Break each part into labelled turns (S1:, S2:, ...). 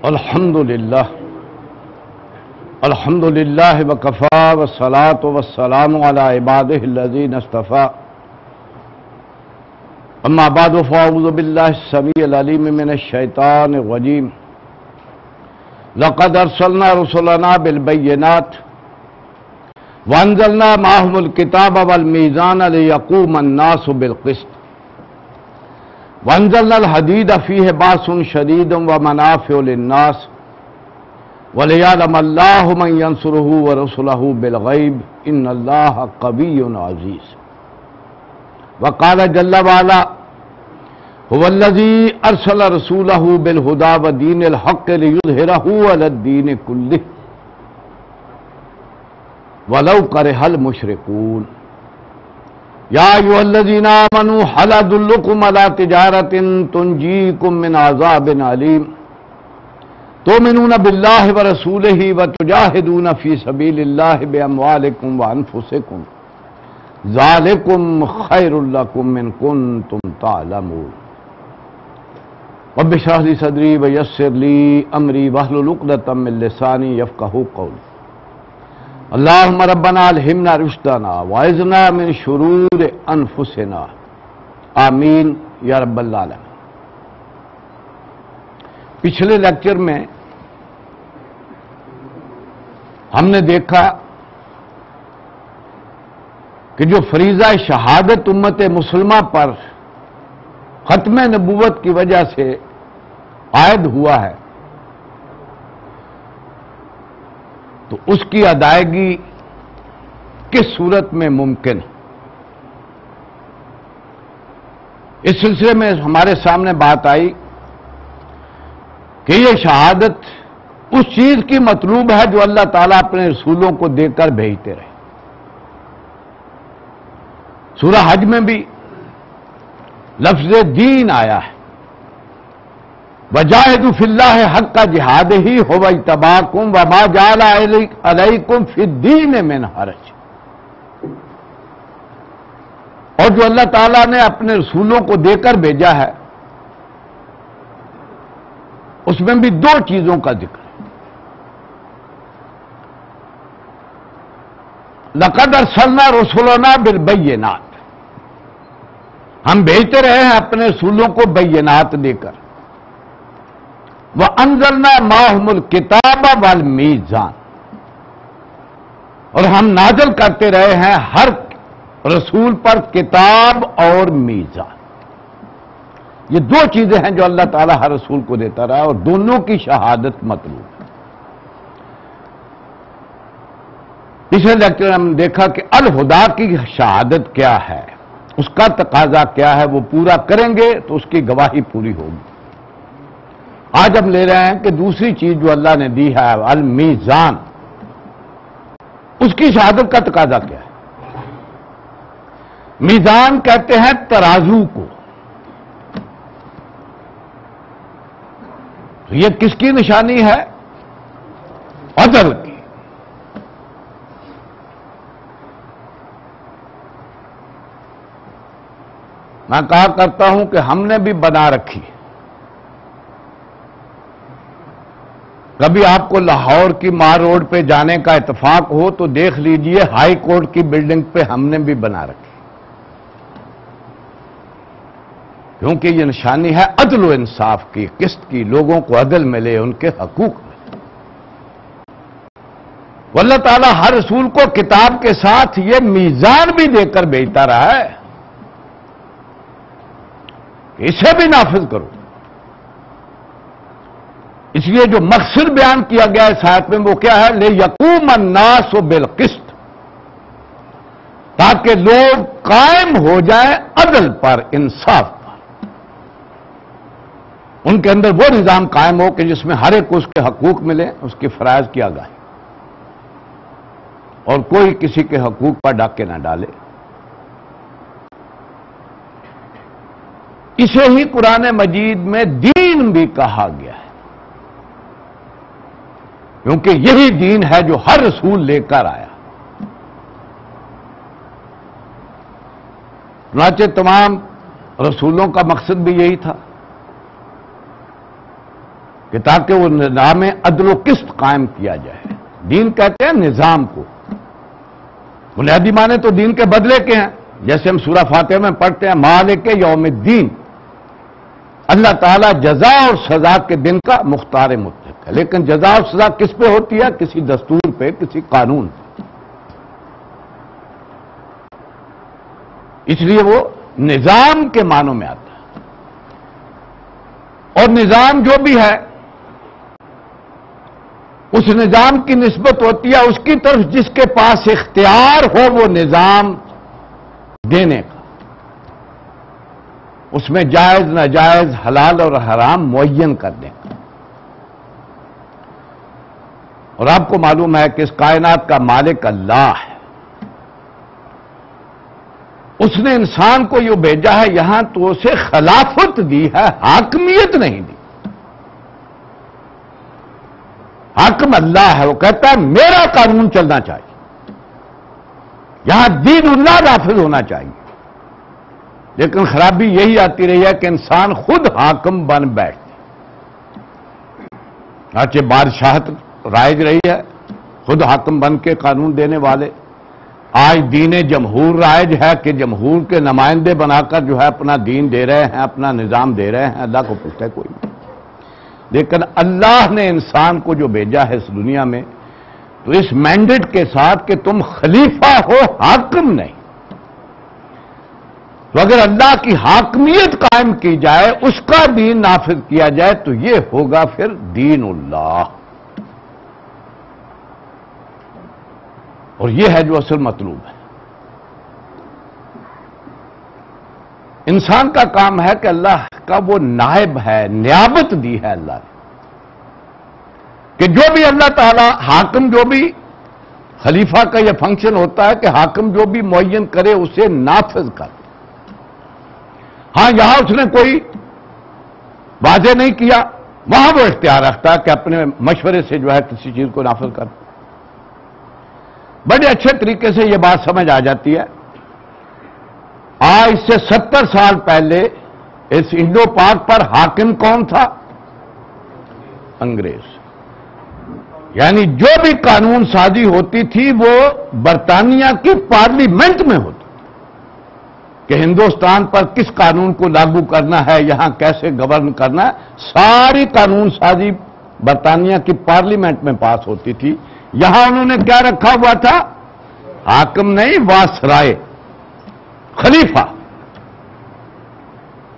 S1: الحمد للہ وکفا والصلاۃ والسلام علی عبادہ الذین اصطفیٰ اما بعد فاعوذ باللہ السمیع العلیم من الشیطان الرجیم لقد ارسلنا رسلنا بالبینات وانزلنا معهم الکتاب والمیزان لیقوم الناس بالقسط وانزلنا الحدید فیہ باس شدید ومنافع للناس وَلِيَعْلَمَ اللَّهُ مَن يَنصُرُهُ وَرُسُلَهُ بِالْغَيْبِ إِنَّ اللَّهَ قَوِيٌّ عَزِيزٌ وقال جل وعلا هو الذي أرسل رسوله بالهدى ودين الحق ليظهره على الدين كله ولو كره المشركون يا أيها الذين آمنوا هل أدلكم على تجارة تنجيكم من عذاب أليم تؤمنون باللہ ورسولہ وتجاہدون فی سبیل اللہ باموالکم وانفسکم ذالکم خیر لکم ان کنتم تعلمون رب اشرح لی صدری ویسر لی امری واحلل عقدۃ من لسانی یفقہوا قولی اللہم ربنا الہمنا رشدنا واعذنا من شرور انفسنا آمین یا رب العالمین۔ پچھلے لیکچر میں ہم نے دیکھا کہ جو فریضہ شہادت امت مسلمہ پر ختم نبوت کی وجہ سے عائد ہوا ہے تو اس کی ادائیگی کس صورت میں ممکن ہے، اس سلسلے میں ہمارے سامنے بات آئی کہ یہ شہادت اس چیز کی مطلوب ہے جو اللہ تعالیٰ اپنے رسولوں کو دے کر بھیجتے رہے۔ سورہ حج میں بھی لفظ دین آیا ہے، وَجَاهِدُوا فِي اللَّهِ حَقَّ جِهَادِهِ هُوَ اجْتَبَاكُمْ وَمَا جَعَلَ عَلَيْكُمْ فِي الدِّينِ مِنْ حَرَجٍ۔ اور جو اللہ تعالیٰ نے اپنے رسولوں کو دے کر بھیجا ہے اس میں بھی دو چیزوں کا ذکر ہے۔ لقد ارسلنا رسلنا بالبینات، ہم بھیجتے رہے ہیں اپنے رسولوں کو بینات دے کر، وانزلنا معهم الکتاب والمیزان، اور ہم نازل کرتے رہے ہیں ہر رسول پر کتاب اور میزان۔ یہ دو چیزیں ہیں جو اللہ تعالیٰ ہر رسول کو دیتا رہا اور دونوں کی شہادت مطلوب ہے۔ پچھلے لیکچر ہم نے دیکھا کہ الہدا کی شہادت کیا ہے، اس کا تقاضا کیا ہے، وہ پورا کریں گے تو اس کی گواہی پوری ہوگی۔ آج ہم لے رہے ہیں کہ دوسری چیز جو اللہ نے دی ہے المیزان، اس کی شہادت کا تقاضا کیا ہے۔ میزان کہتے ہیں ترازو کو۔ یہ کس کی نشانی ہے؟ عدل کی۔ میں کہا کرتا ہوں کہ ہم نے بھی بنا رکھی۔ کبھی آپ کو لاہور کی مار روڈ پہ جانے کا اتفاق ہو تو دیکھ لیجئے ہائی کورٹ کی بلڈنگ پہ ہم نے بھی بنا رکھی، کیونکہ یہ نشانی ہے عدل و انصاف کی، قسط کی، لوگوں کو عدل ملے، ان کے حقوق ملے۔ اللہ تعالیٰ ہر رسول کو کتاب کے ساتھ یہ میزان بھی دے کر بھیجتا رہا ہے، اسے بھی نافذ کرو۔ اس لیے جو مقصد بیان کیا گیا اس آیت میں وہ کیا ہے؟ لِيَقُومَ النَّاسُ بِالْقِسْطِ، تاکہ لوگ قائم ہو جائیں عدل پر، انصاف پر، ان کے اندر وہ نظام قائم ہو کہ جس میں ہر ایک کو اس کے حقوق ملے، اس کی فرائض کی آگاہی، اور کوئی کسی کے حقوق پر ڈاکے نہ ڈالے۔ اسے ہی قرآن مجید میں دین بھی کہا گیا ہے، کیونکہ یہی دین ہے جو ہر رسول لے کر آیا۔ چنانچہ تمام رسولوں کا مقصد بھی یہی تھا کہ کہ تاکہ وہ نظام عدل و قسط قائم کیا جائے. دین کہتے ہیں نظام کو. بنیادی معنی تو دین کے بدلے کے ہیں، جیسے ہم سورہ فاتحہ میں پڑھتے ہیں مالک یوم الدین، اللہ تعالیٰ جزا اور سزا کے دن کا مختار مطلق ہے. لیکن جزا اور سزا کس پہ ہوتی ہے؟ کسی دستور پہ، کسی قانون پہ. اس لیے وہ نظام کے معنوں میں آتا ہے. اور نظام جو بھی ہے اس نظام کی نسبت ہوتی ہے اس کی طرف جس کے پاس اختیار ہو وہ نظام دینے کا، اس میں جائز ناجائز حلال اور حرام معین کرنے کا. اور آپ کو معلوم ہے کہ اس کائنات کا مالک اللہ ہے. اس نے انسان کو یہ بھیجا ہے یہاں تو اسے خلافت دی ہے، حاکمیت نہیں دی. حاکم اللہ ہے، وہ کہتا ہے میرا قانون چلنا چاہیے، یہاں دین اللہ نافذ ہونا چاہیے. لیکن خرابی یہی آتی رہی ہے کہ انسان خود حاکم بن بیٹھتے. چنانچہ بادشاہت رائج رہی ہے، خود حاکم بن کے قانون دینے والے. آج دین جمہور رائج ہے کہ جمہور کے نمائندے بنا کر جو ہے اپنا دین دے رہے ہیں، اپنا نظام دے رہے ہیں. اللہ کو پوچھتا ہے کوئی نہیں. لیکن اللہ نے انسان کو جو بھیجا ہے اس دنیا میں تو اس مینڈیٹ کے ساتھ کہ تم خلیفہ ہو، حاکم نہیں. تو اگر اللہ کی حاکمیت قائم کی جائے، اس کا دین نافذ کیا جائے تو یہ ہوگا پھر دین اللہ. اور یہ ہے جو اصل مطلوب ہے. انسان کا کام ہے کہ اللہ کا وہ نائب ہے، نیابت دی ہے اللہ نے کہ جو بھی اللہ تعالی حاکم، جو بھی خلیفہ کا یہ فنکشن ہوتا ہے کہ حاکم جو بھی معین کرے اسے نافذ کر. ہاں یہاں اس نے کوئی واضح نہیں کیا، وہاں وہ اختیار رکھتا ہے کہ اپنے مشورے سے جو ہے کسی چیز کو نافذ کر. بڑے اچھے طریقے سے یہ بات سمجھ آ جاتی ہے. آج سے 70 سال پہلے اس انڈو پاک پر حاکم کون تھا؟ انگریز. یعنی جو بھی قانون سازی ہوتی تھی وہ برطانیہ کی پارلیمنٹ میں ہوتی کہ ہندوستان پر کس قانون کو لاگو کرنا ہے، یہاں کیسے گورن کرنا ہے. ساری قانون سازی برطانیہ کی پارلیمنٹ میں پاس ہوتی تھی. یہاں انہوں نے کیا رکھا ہوا تھا؟ حاکم نہیں، واسرائے، خلیفہ.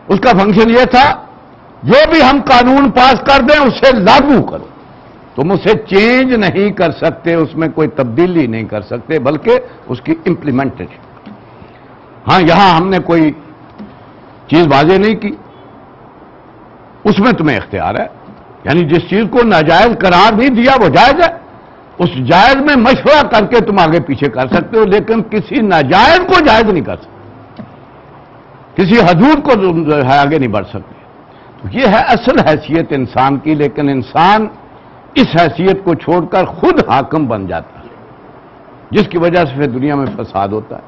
S1: اس کا فنکشن یہ تھا جو بھی ہم قانون پاس کر دیں اسے لاگو کرو. تم اسے چینج نہیں کر سکتے، اس میں کوئی تبدیلی نہیں کر سکتے، بلکہ اس کی امپلیمنٹیشن. ہاں یہاں ہم نے کوئی چیز واضح نہیں کی، اس میں تمہیں اختیار ہے. یعنی جس چیز کو ناجائز قرار نہیں دیا وہ جائز ہے، اس جائز میں مشورہ کر کے تم آگے پیچھے کر سکتے ہو، لیکن کسی ناجائز کو جائز نہیں کر سکتے، کسی حدود کو آگے نہیں بڑھ سکتے. تو یہ ہے اصل حیثیت انسان کی. لیکن انسان اس حیثیت کو چھوڑ کر خود حاکم بن جاتا ہے، جس کی وجہ سے پھر دنیا میں فساد ہوتا ہے.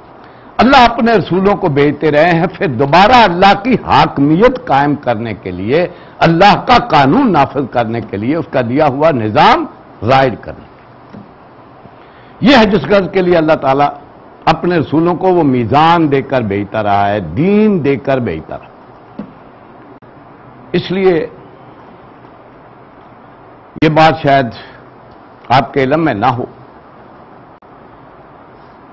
S1: اللہ اپنے رسولوں کو بھیجتے رہے ہیں پھر دوبارہ اللہ کی حاکمیت قائم کرنے کے لیے، اللہ کا قانون نافذ کرنے کے لیے، اس کا دیا ہوا نظام رائج کرنے. یہ ہے جس غرض کے لیے اللہ تعالیٰ اپنے رسولوں کو وہ میزان دے کر بھیجتا رہا ہے، دین دے کر بھیجتا رہا. اس لیے یہ بات شاید آپ کے علم میں نہ ہو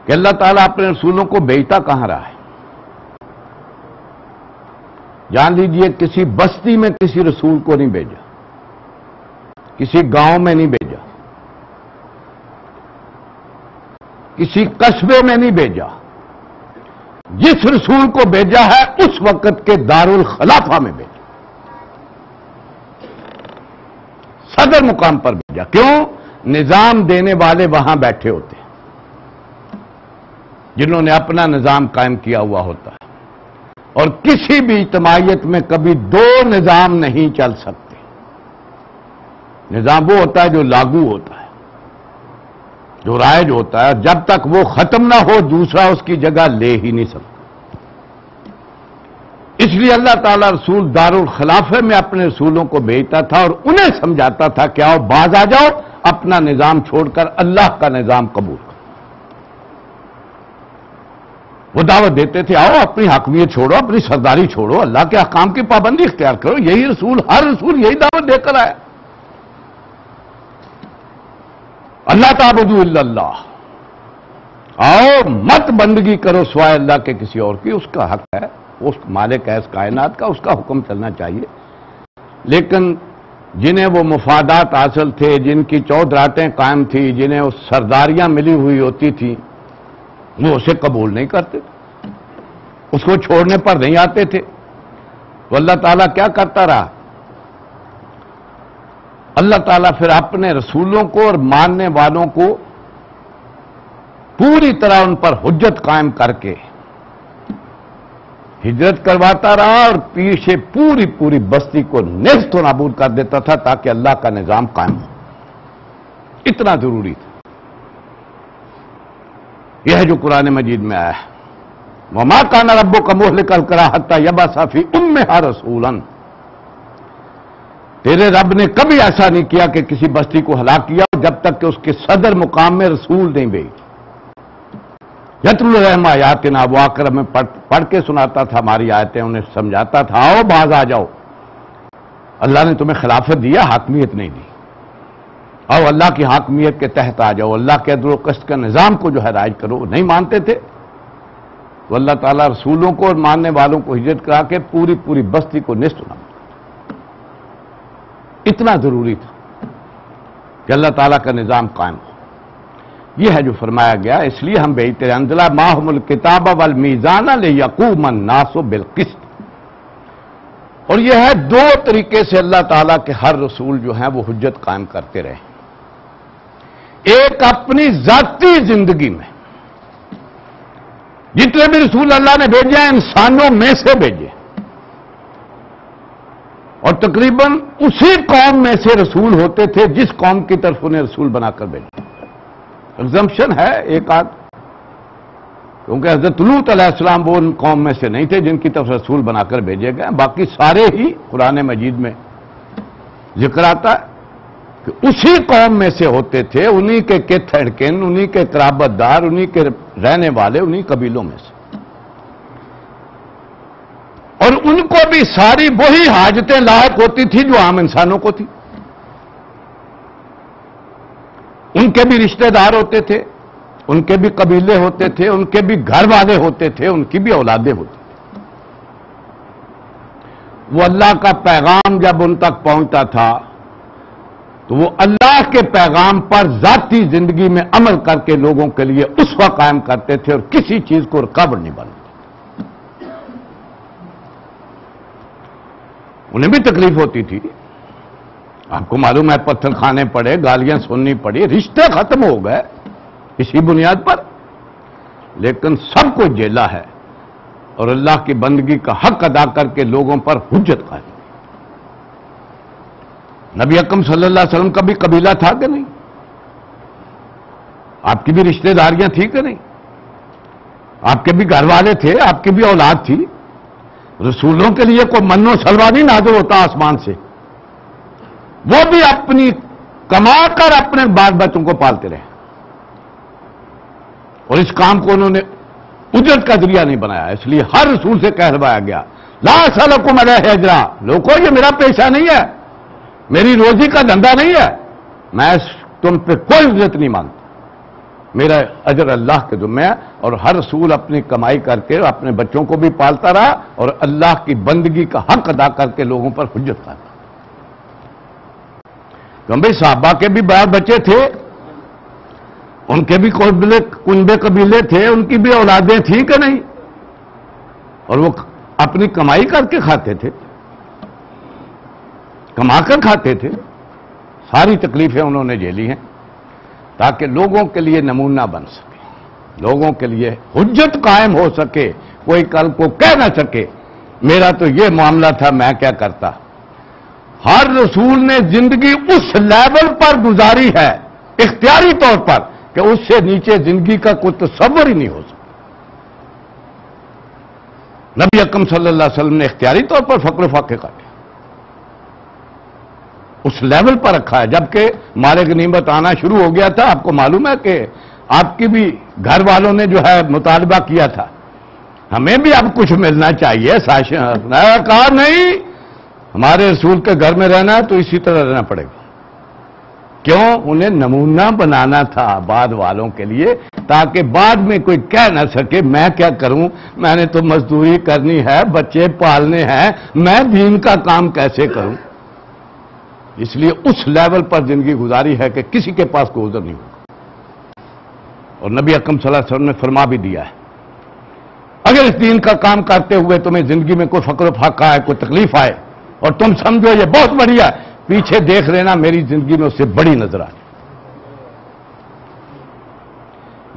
S1: کہ اللہ تعالیٰ اپنے رسولوں کو بھیجتا کہاں رہا ہے. جان لیجئے کسی بستی میں کسی رسول کو نہیں بھیجا، کسی گاؤں میں نہیں بھیجا، کسی قصبے میں نہیں بھیجا. جس رسول کو بھیجا ہے اس وقت کے دارالخلافہ میں بھیجا، صدر مقام پر بھیجا. کیوں؟ نظام دینے والے وہاں بیٹھے ہوتے ہیں جنہوں نے اپنا نظام قائم کیا ہوا ہوتا ہے. اور کسی بھی اجتماعیت میں کبھی دو نظام نہیں چل سکتے. نظام وہ ہوتا ہے جو لاگو ہوتا ہے، جو رائج ہوتا ہے، جب تک وہ ختم نہ ہو دوسرا اس کی جگہ لے ہی نہیں سکتا. اس لیے اللہ تعالیٰ رسول دارالخلافہ میں اپنے رسولوں کو بھیجتا تھا اور انہیں سمجھاتا تھا کہ آؤ باز آ جاؤ، اپنا نظام چھوڑ کر اللہ کا نظام قبول کرو۔ وہ دعوت دیتے تھے آؤ اپنی حاکمیت چھوڑو، اپنی سرداری چھوڑو، اللہ کے احکام کی پابندی اختیار کرو۔ یہی رسول، ہر رسول یہی دعوت دے کر آیا۔ اللہ تعبدوا الا اللہ، آؤ مت بندگی کرو سوائے اللہ کے کسی اور کی، اس کا حق ہے، اس مالک ہے اس کائنات کا، اس کا حکم چلنا چاہیے۔ لیکن جنہیں وہ مفادات حاصل تھے، جن کی چودراتیں قائم تھی، جنہیں وہ سرداریاں ملی ہوئی ہوتی تھیں، وہ اسے قبول نہیں کرتے، اس کو چھوڑنے پر نہیں آتے تھے۔ تو اللہ تعالیٰ کیا کرتا رہا؟ اللہ تعالیٰ پھر اپنے رسولوں کو اور ماننے والوں کو پوری طرح ان پر حجت قائم کر کے ہجرت کرواتا رہا اور پیچھے پوری پوری بستی کو نیست و نابود کر دیتا تھا تاکہ اللہ کا نظام قائم ہو۔ اتنا ضروری تھا۔ یہ ہے جو قرآن مجید میں آیا ہے، وَمَا كَانَ رَبُّكَ مُهْلِكَ الْقُرَىٰ حَتَّىٰ يَبْعَثَ فِي أُمِّهَا رَسُولًا۔ تیرے رب نے کبھی ایسا نہیں کیا کہ کسی بستی کو ہلاک کیا جب تک کہ اس کے صدر مقام میں رسول نہیں بھیج۔ یتلو علیہم آیاتنا، وہ آ کر ہمیں پڑھ کے سناتا تھا ہماری آیتیں، انہیں سمجھاتا تھا آؤ باز آ جاؤ، اللہ نے تمہیں خلافت دیا، حاکمیت نہیں دی، آؤ اللہ کی حاکمیت کے تحت آ جاؤ، اللہ کے عدل و قسط کا نظام کو جو ہے رائج کرو۔ نہیں مانتے تھے تو اللہ تعالیٰ رسولوں کو اور ماننے والوں کو ہجرت کرا کے پوری پوری بستی کو نیست و نابود۔ اتنا ضروری تھا کہ اللہ تعالیٰ کا نظام قائم ہو۔ یہ ہے جو فرمایا گیا، اس لیے ہم بھیجتے ہیں انزل معہم الکتاب والمیزان لیقوم الناس بالقسط۔ اور یہ ہے دو طریقے سے اللہ تعالیٰ کے ہر رسول جو ہیں وہ حجت قائم کرتے رہے۔ ایک اپنی ذاتی زندگی میں جتنے بھی رسول اللہ نے بھیجے ہیں انسانوں میں سے بھیجے، اور تقریباً اسی قوم میں سے رسول ہوتے تھے جس قوم کی طرف انہیں رسول بنا کر بھیجے۔ ایگزمپشن ہے ایک آدھ، کیونکہ حضرت لوط علیہ السلام وہ ان قوم میں سے نہیں تھے جن کی طرف رسول بنا کر بھیجے گئے، باقی سارے ہی قرآن مجید میں ذکر آتا ہے کہ اسی قوم میں سے ہوتے تھے، انہی کے کت اینڈ کن، انہی کے قرابت دار، انہی کے رہنے والے، انہی قبیلوں میں سے، اور ان کو بھی ساری وہی حاجتیں لاحق ہوتی تھی جو عام انسانوں کو تھی۔ ان کے بھی رشتہ دار ہوتے تھے، ان کے بھی قبیلے ہوتے تھے، ان کے بھی گھر والے ہوتے تھے، ان کی بھی اولادیں ہوتی تھیں۔ وہ اللہ کا پیغام جب ان تک پہنچتا تھا تو وہ اللہ کے پیغام پر ذاتی زندگی میں عمل کر کے لوگوں کے لیے اسوہ قائم کرتے تھے اور کسی چیز کو رکاوٹ نہیں بنتی۔ انہیں بھی تکلیف ہوتی تھی، آپ کو معلوم ہے، پتھر کھانے پڑے، گالیاں سننی پڑی، رشتے ختم ہو گئے اسی بنیاد پر، لیکن سب کو جیلا ہے اور اللہ کی بندگی کا حق ادا کر کے لوگوں پر حجت قائم۔ نبی اکرم صلی اللہ علیہ وسلم کا بھی قبیلہ تھا کہ نہیں؟ آپ کی بھی رشتہ داریاں تھیں کہ نہیں؟ آپ کے بھی گھر والے تھے، آپ کی بھی اولاد تھی۔ رسولوں کے لیے کوئی من و سلوا نہیں نازل ہوتا آسمان سے، وہ بھی اپنی کما کر اپنے بال بچوں کو پالتے رہے، اور اس کام کو انہوں نے اجرت کا ذریعہ نہیں بنایا۔ اس لیے ہر رسول سے کہلوایا گیا لا اسألکم علیہ اجرا، لوگوں یہ میرا پیشہ نہیں ہے، میری روزی کا دھندا نہیں ہے، میں تم پہ کوئی اجرت نہیں مانگتا، میرا اجر اللہ کے ذمہ ہے۔ اور ہر رسول اپنی کمائی کر کے اپنے بچوں کو بھی پالتا رہا اور اللہ کی بندگی کا حق ادا کر کے لوگوں پر حجت کرتا۔ بھائی صحابہ کے بھی بال بچے تھے، ان کے بھی کنبے قبیلے تھے، ان کی بھی اولادیں تھیں کہ نہیں، اور وہ اپنی کمائی کر کے کھاتے تھے، کما کر کھاتے تھے۔ ساری تکلیفیں انہوں نے جھیلی ہیں تاکہ لوگوں کے لیے نمونہ بن سکے، لوگوں کے لیے حجت قائم ہو سکے، کوئی کل کو کہہ نہ سکے میرا تو یہ معاملہ تھا میں کیا کرتا۔ ہر رسول نے زندگی اس لیول پر گزاری ہے اختیاری طور پر کہ اس سے نیچے زندگی کا کوئی تصور ہی نہیں ہو سکتا۔ نبی اکرم صلی اللہ علیہ وسلم نے اختیاری طور پر فقر و فاقے کاٹے، اس لیول پر رکھا ہے. جبکہ مال غنیمت آنا شروع ہو گیا تھا، آپ کو معلوم ہے کہ آپ کی بھی گھر والوں نے جو ہے مطالبہ کیا تھا ہمیں بھی اب کچھ ملنا چاہیے. کہا نہیں، ہمارے رسول کے گھر میں رہنا ہے تو اسی طرح رہنا پڑے گا. کیوں؟ انہیں نمونہ بنانا تھا بعد والوں کے لیے، تاکہ بعد میں کوئی کہہ نہ سکے میں کیا کروں، میں نے تو مزدوری کرنی ہے، بچے پالنے ہیں، میں دین کا کام کیسے کروں. اس لیے اس لیول پر زندگی گزاری ہے کہ کسی کے پاس کوئی عذر نہیں ہوگا. اور نبی اکرم صلی اللہ علیہ وسلم نے فرما بھی دیا ہے اگر اس دین کا کام کرتے ہوئے تمہیں زندگی میں کوئی فقر و فاقہ آئے، کوئی تکلیف آئے اور تم سمجھو یہ بہت بڑھیا ہے، پیچھے دیکھ لینا میری زندگی میں اس سے بڑی نظر آئی.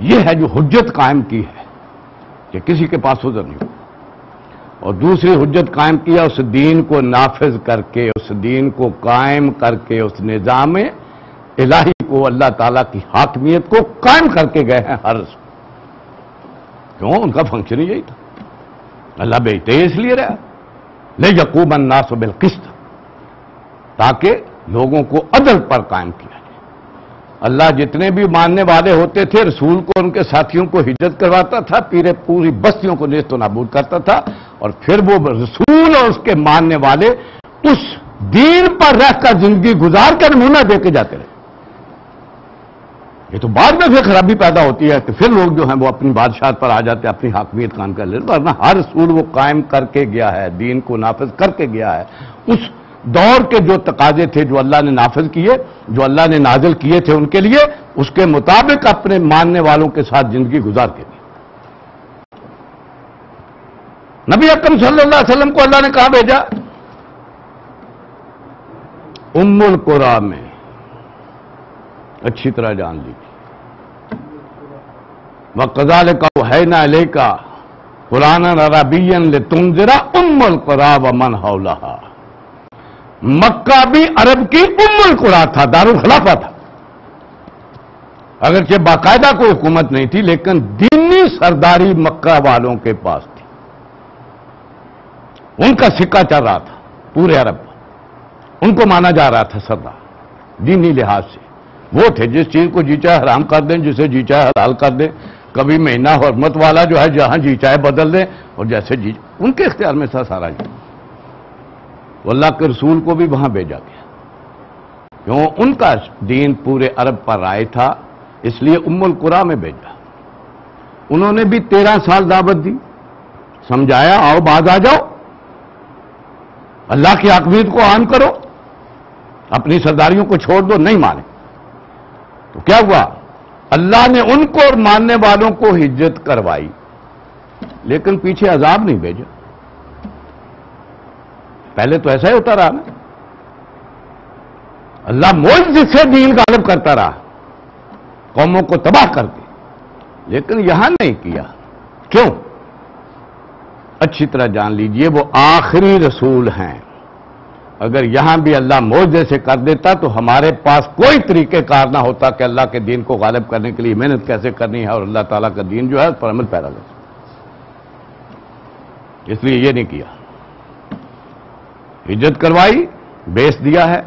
S1: یہ ہے جو حجت قائم کی ہے کہ کسی کے پاس عذر نہیں ہوگا. اور دوسری حجت قائم کیا اس دین کو نافذ کر کے، اس دین کو قائم کر کے، اس نظام الہی کو، اللہ تعالیٰ کی حاکمیت کو قائم کر کے گئے ہیں ہر رسول. کیوں؟ ان کا فنکشن ہی یہی تھا. اللہ بھیجتے ہی اس لیے رہا لِیَقُومَ النَّاسُ بِالْقِسْطِ، تاکہ لوگوں کو عدل پر قائم کیا جائے. اللہ جتنے بھی ماننے والے ہوتے تھے رسول کو، ان کے ساتھیوں کو ہجرت کرواتا تھا، پوری بستیوں کو نیست و نابود کرتا تھا، اور پھر وہ رسول اور اس کے ماننے والے اس دین پر رہ کر زندگی گزار کر نمونہ دے کے جاتے رہے. یہ تو بعد میں پھر خرابی پیدا ہوتی ہے کہ پھر لوگ جو ہیں وہ اپنی بادشاہت پر آ جاتے ہیں، اپنی حاکمیت قائم کر لیتے. ورنہ ہر رسول وہ قائم کر کے گیا ہے، دین کو نافذ کر کے گیا ہے. اس دور کے جو تقاضے تھے، جو اللہ نے نافذ کیے، جو اللہ نے نازل کیے تھے ان کے لیے، اس کے مطابق اپنے ماننے والوں کے ساتھ زندگی گزار کے دی. نبی اکرم صلی اللہ علیہ وسلم کو اللہ نے کہاں بھیجا؟ ام القری میں. اچھی طرح جان لیجیے. وَكَذَلِكَ أَوْحَيْنَا إِلَيْكَ قُرْآنًا عَرَبِيًّا لِتُنذِرَ أُمَّ الْقُرَىٰ وَمَنْ حَوْلَهَا. مکہ بھی عرب کی ام القری تھا، دارالخلافہ تھا. اگرچہ باقاعدہ کوئی حکومت نہیں تھی، لیکن دینی سرداری مکہ والوں کے پاس تھی. ان کا سکہ چل رہا تھا پورے عرب میں. ان کو مانا جا رہا تھا سردار دینی لحاظ سے. وہ تھے جس چیز کو جی چاہے حرام کر دیں، جسے جی چاہے حلال کر دیں. کبھی مہینہ حرمت والا جو ہے جہاں جی چاہے بدل دیں، اور جیسے جی ان کے اختیار میں تھا سارا. جی تو اللہ کے رسول کو بھی وہاں بھیجا گیا. کیوں؟ ان کا دین پورے عرب پر رائج تھا، اس لیے ام القری میں بھیجا. انہوں نے بھی 13 سال دعوت دی، سمجھایا آؤ باز آ جاؤ، اللہ کی حاکمیت کو عام کرو، اپنی سرداریوں کو چھوڑ دو. نہیں مانے تو کیا ہوا؟ اللہ نے ان کو اور ماننے والوں کو ہجرت کروائی، لیکن پیچھے عذاب نہیں بھیجا. پہلے تو ایسا ہی ہوتا رہا نا، اللہ معجزے سے دین غالب کرتا رہا قوموں کو تباہ کر کے، لیکن یہاں نہیں کیا. کیوں؟ اچھی طرح جان لیجئے وہ آخری رسول ہیں. اگر یہاں بھی اللہ معجزے سے کر دیتا تو ہمارے پاس کوئی طریقہ کار نہ ہوتا کہ اللہ کے دین کو غالب کرنے کے لیے محنت کیسے کرنی ہے اور اللہ تعالیٰ کا دین جو ہے اس پر عمل پیرا کرنا. اس لیے یہ نہیں کیا. ہجرت کروائی، بیچ دیا ہے.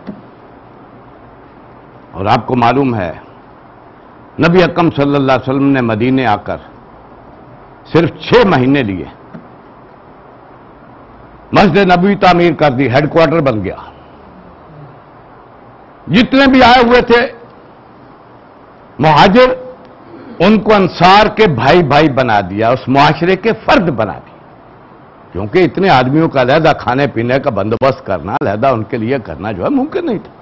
S1: اور آپ کو معلوم ہے نبی اکرم صلی اللہ علیہ وسلم نے مدینے آ کر صرف 6 مہینے لیے مسجد نبوی تعمیر کر دی، ہیڈ کوارٹر بن گیا. جتنے بھی آئے ہوئے تھے مہاجر، ان کو انصار کے بھائی بھائی بنا دیا، اس معاشرے کے فرد بنا دیا. کیونکہ اتنے آدمیوں کا علیحدہ کھانے پینے کا بندوبست کرنا، علیحدہ ان کے لیے کرنا جو ہے ممکن نہیں تھا.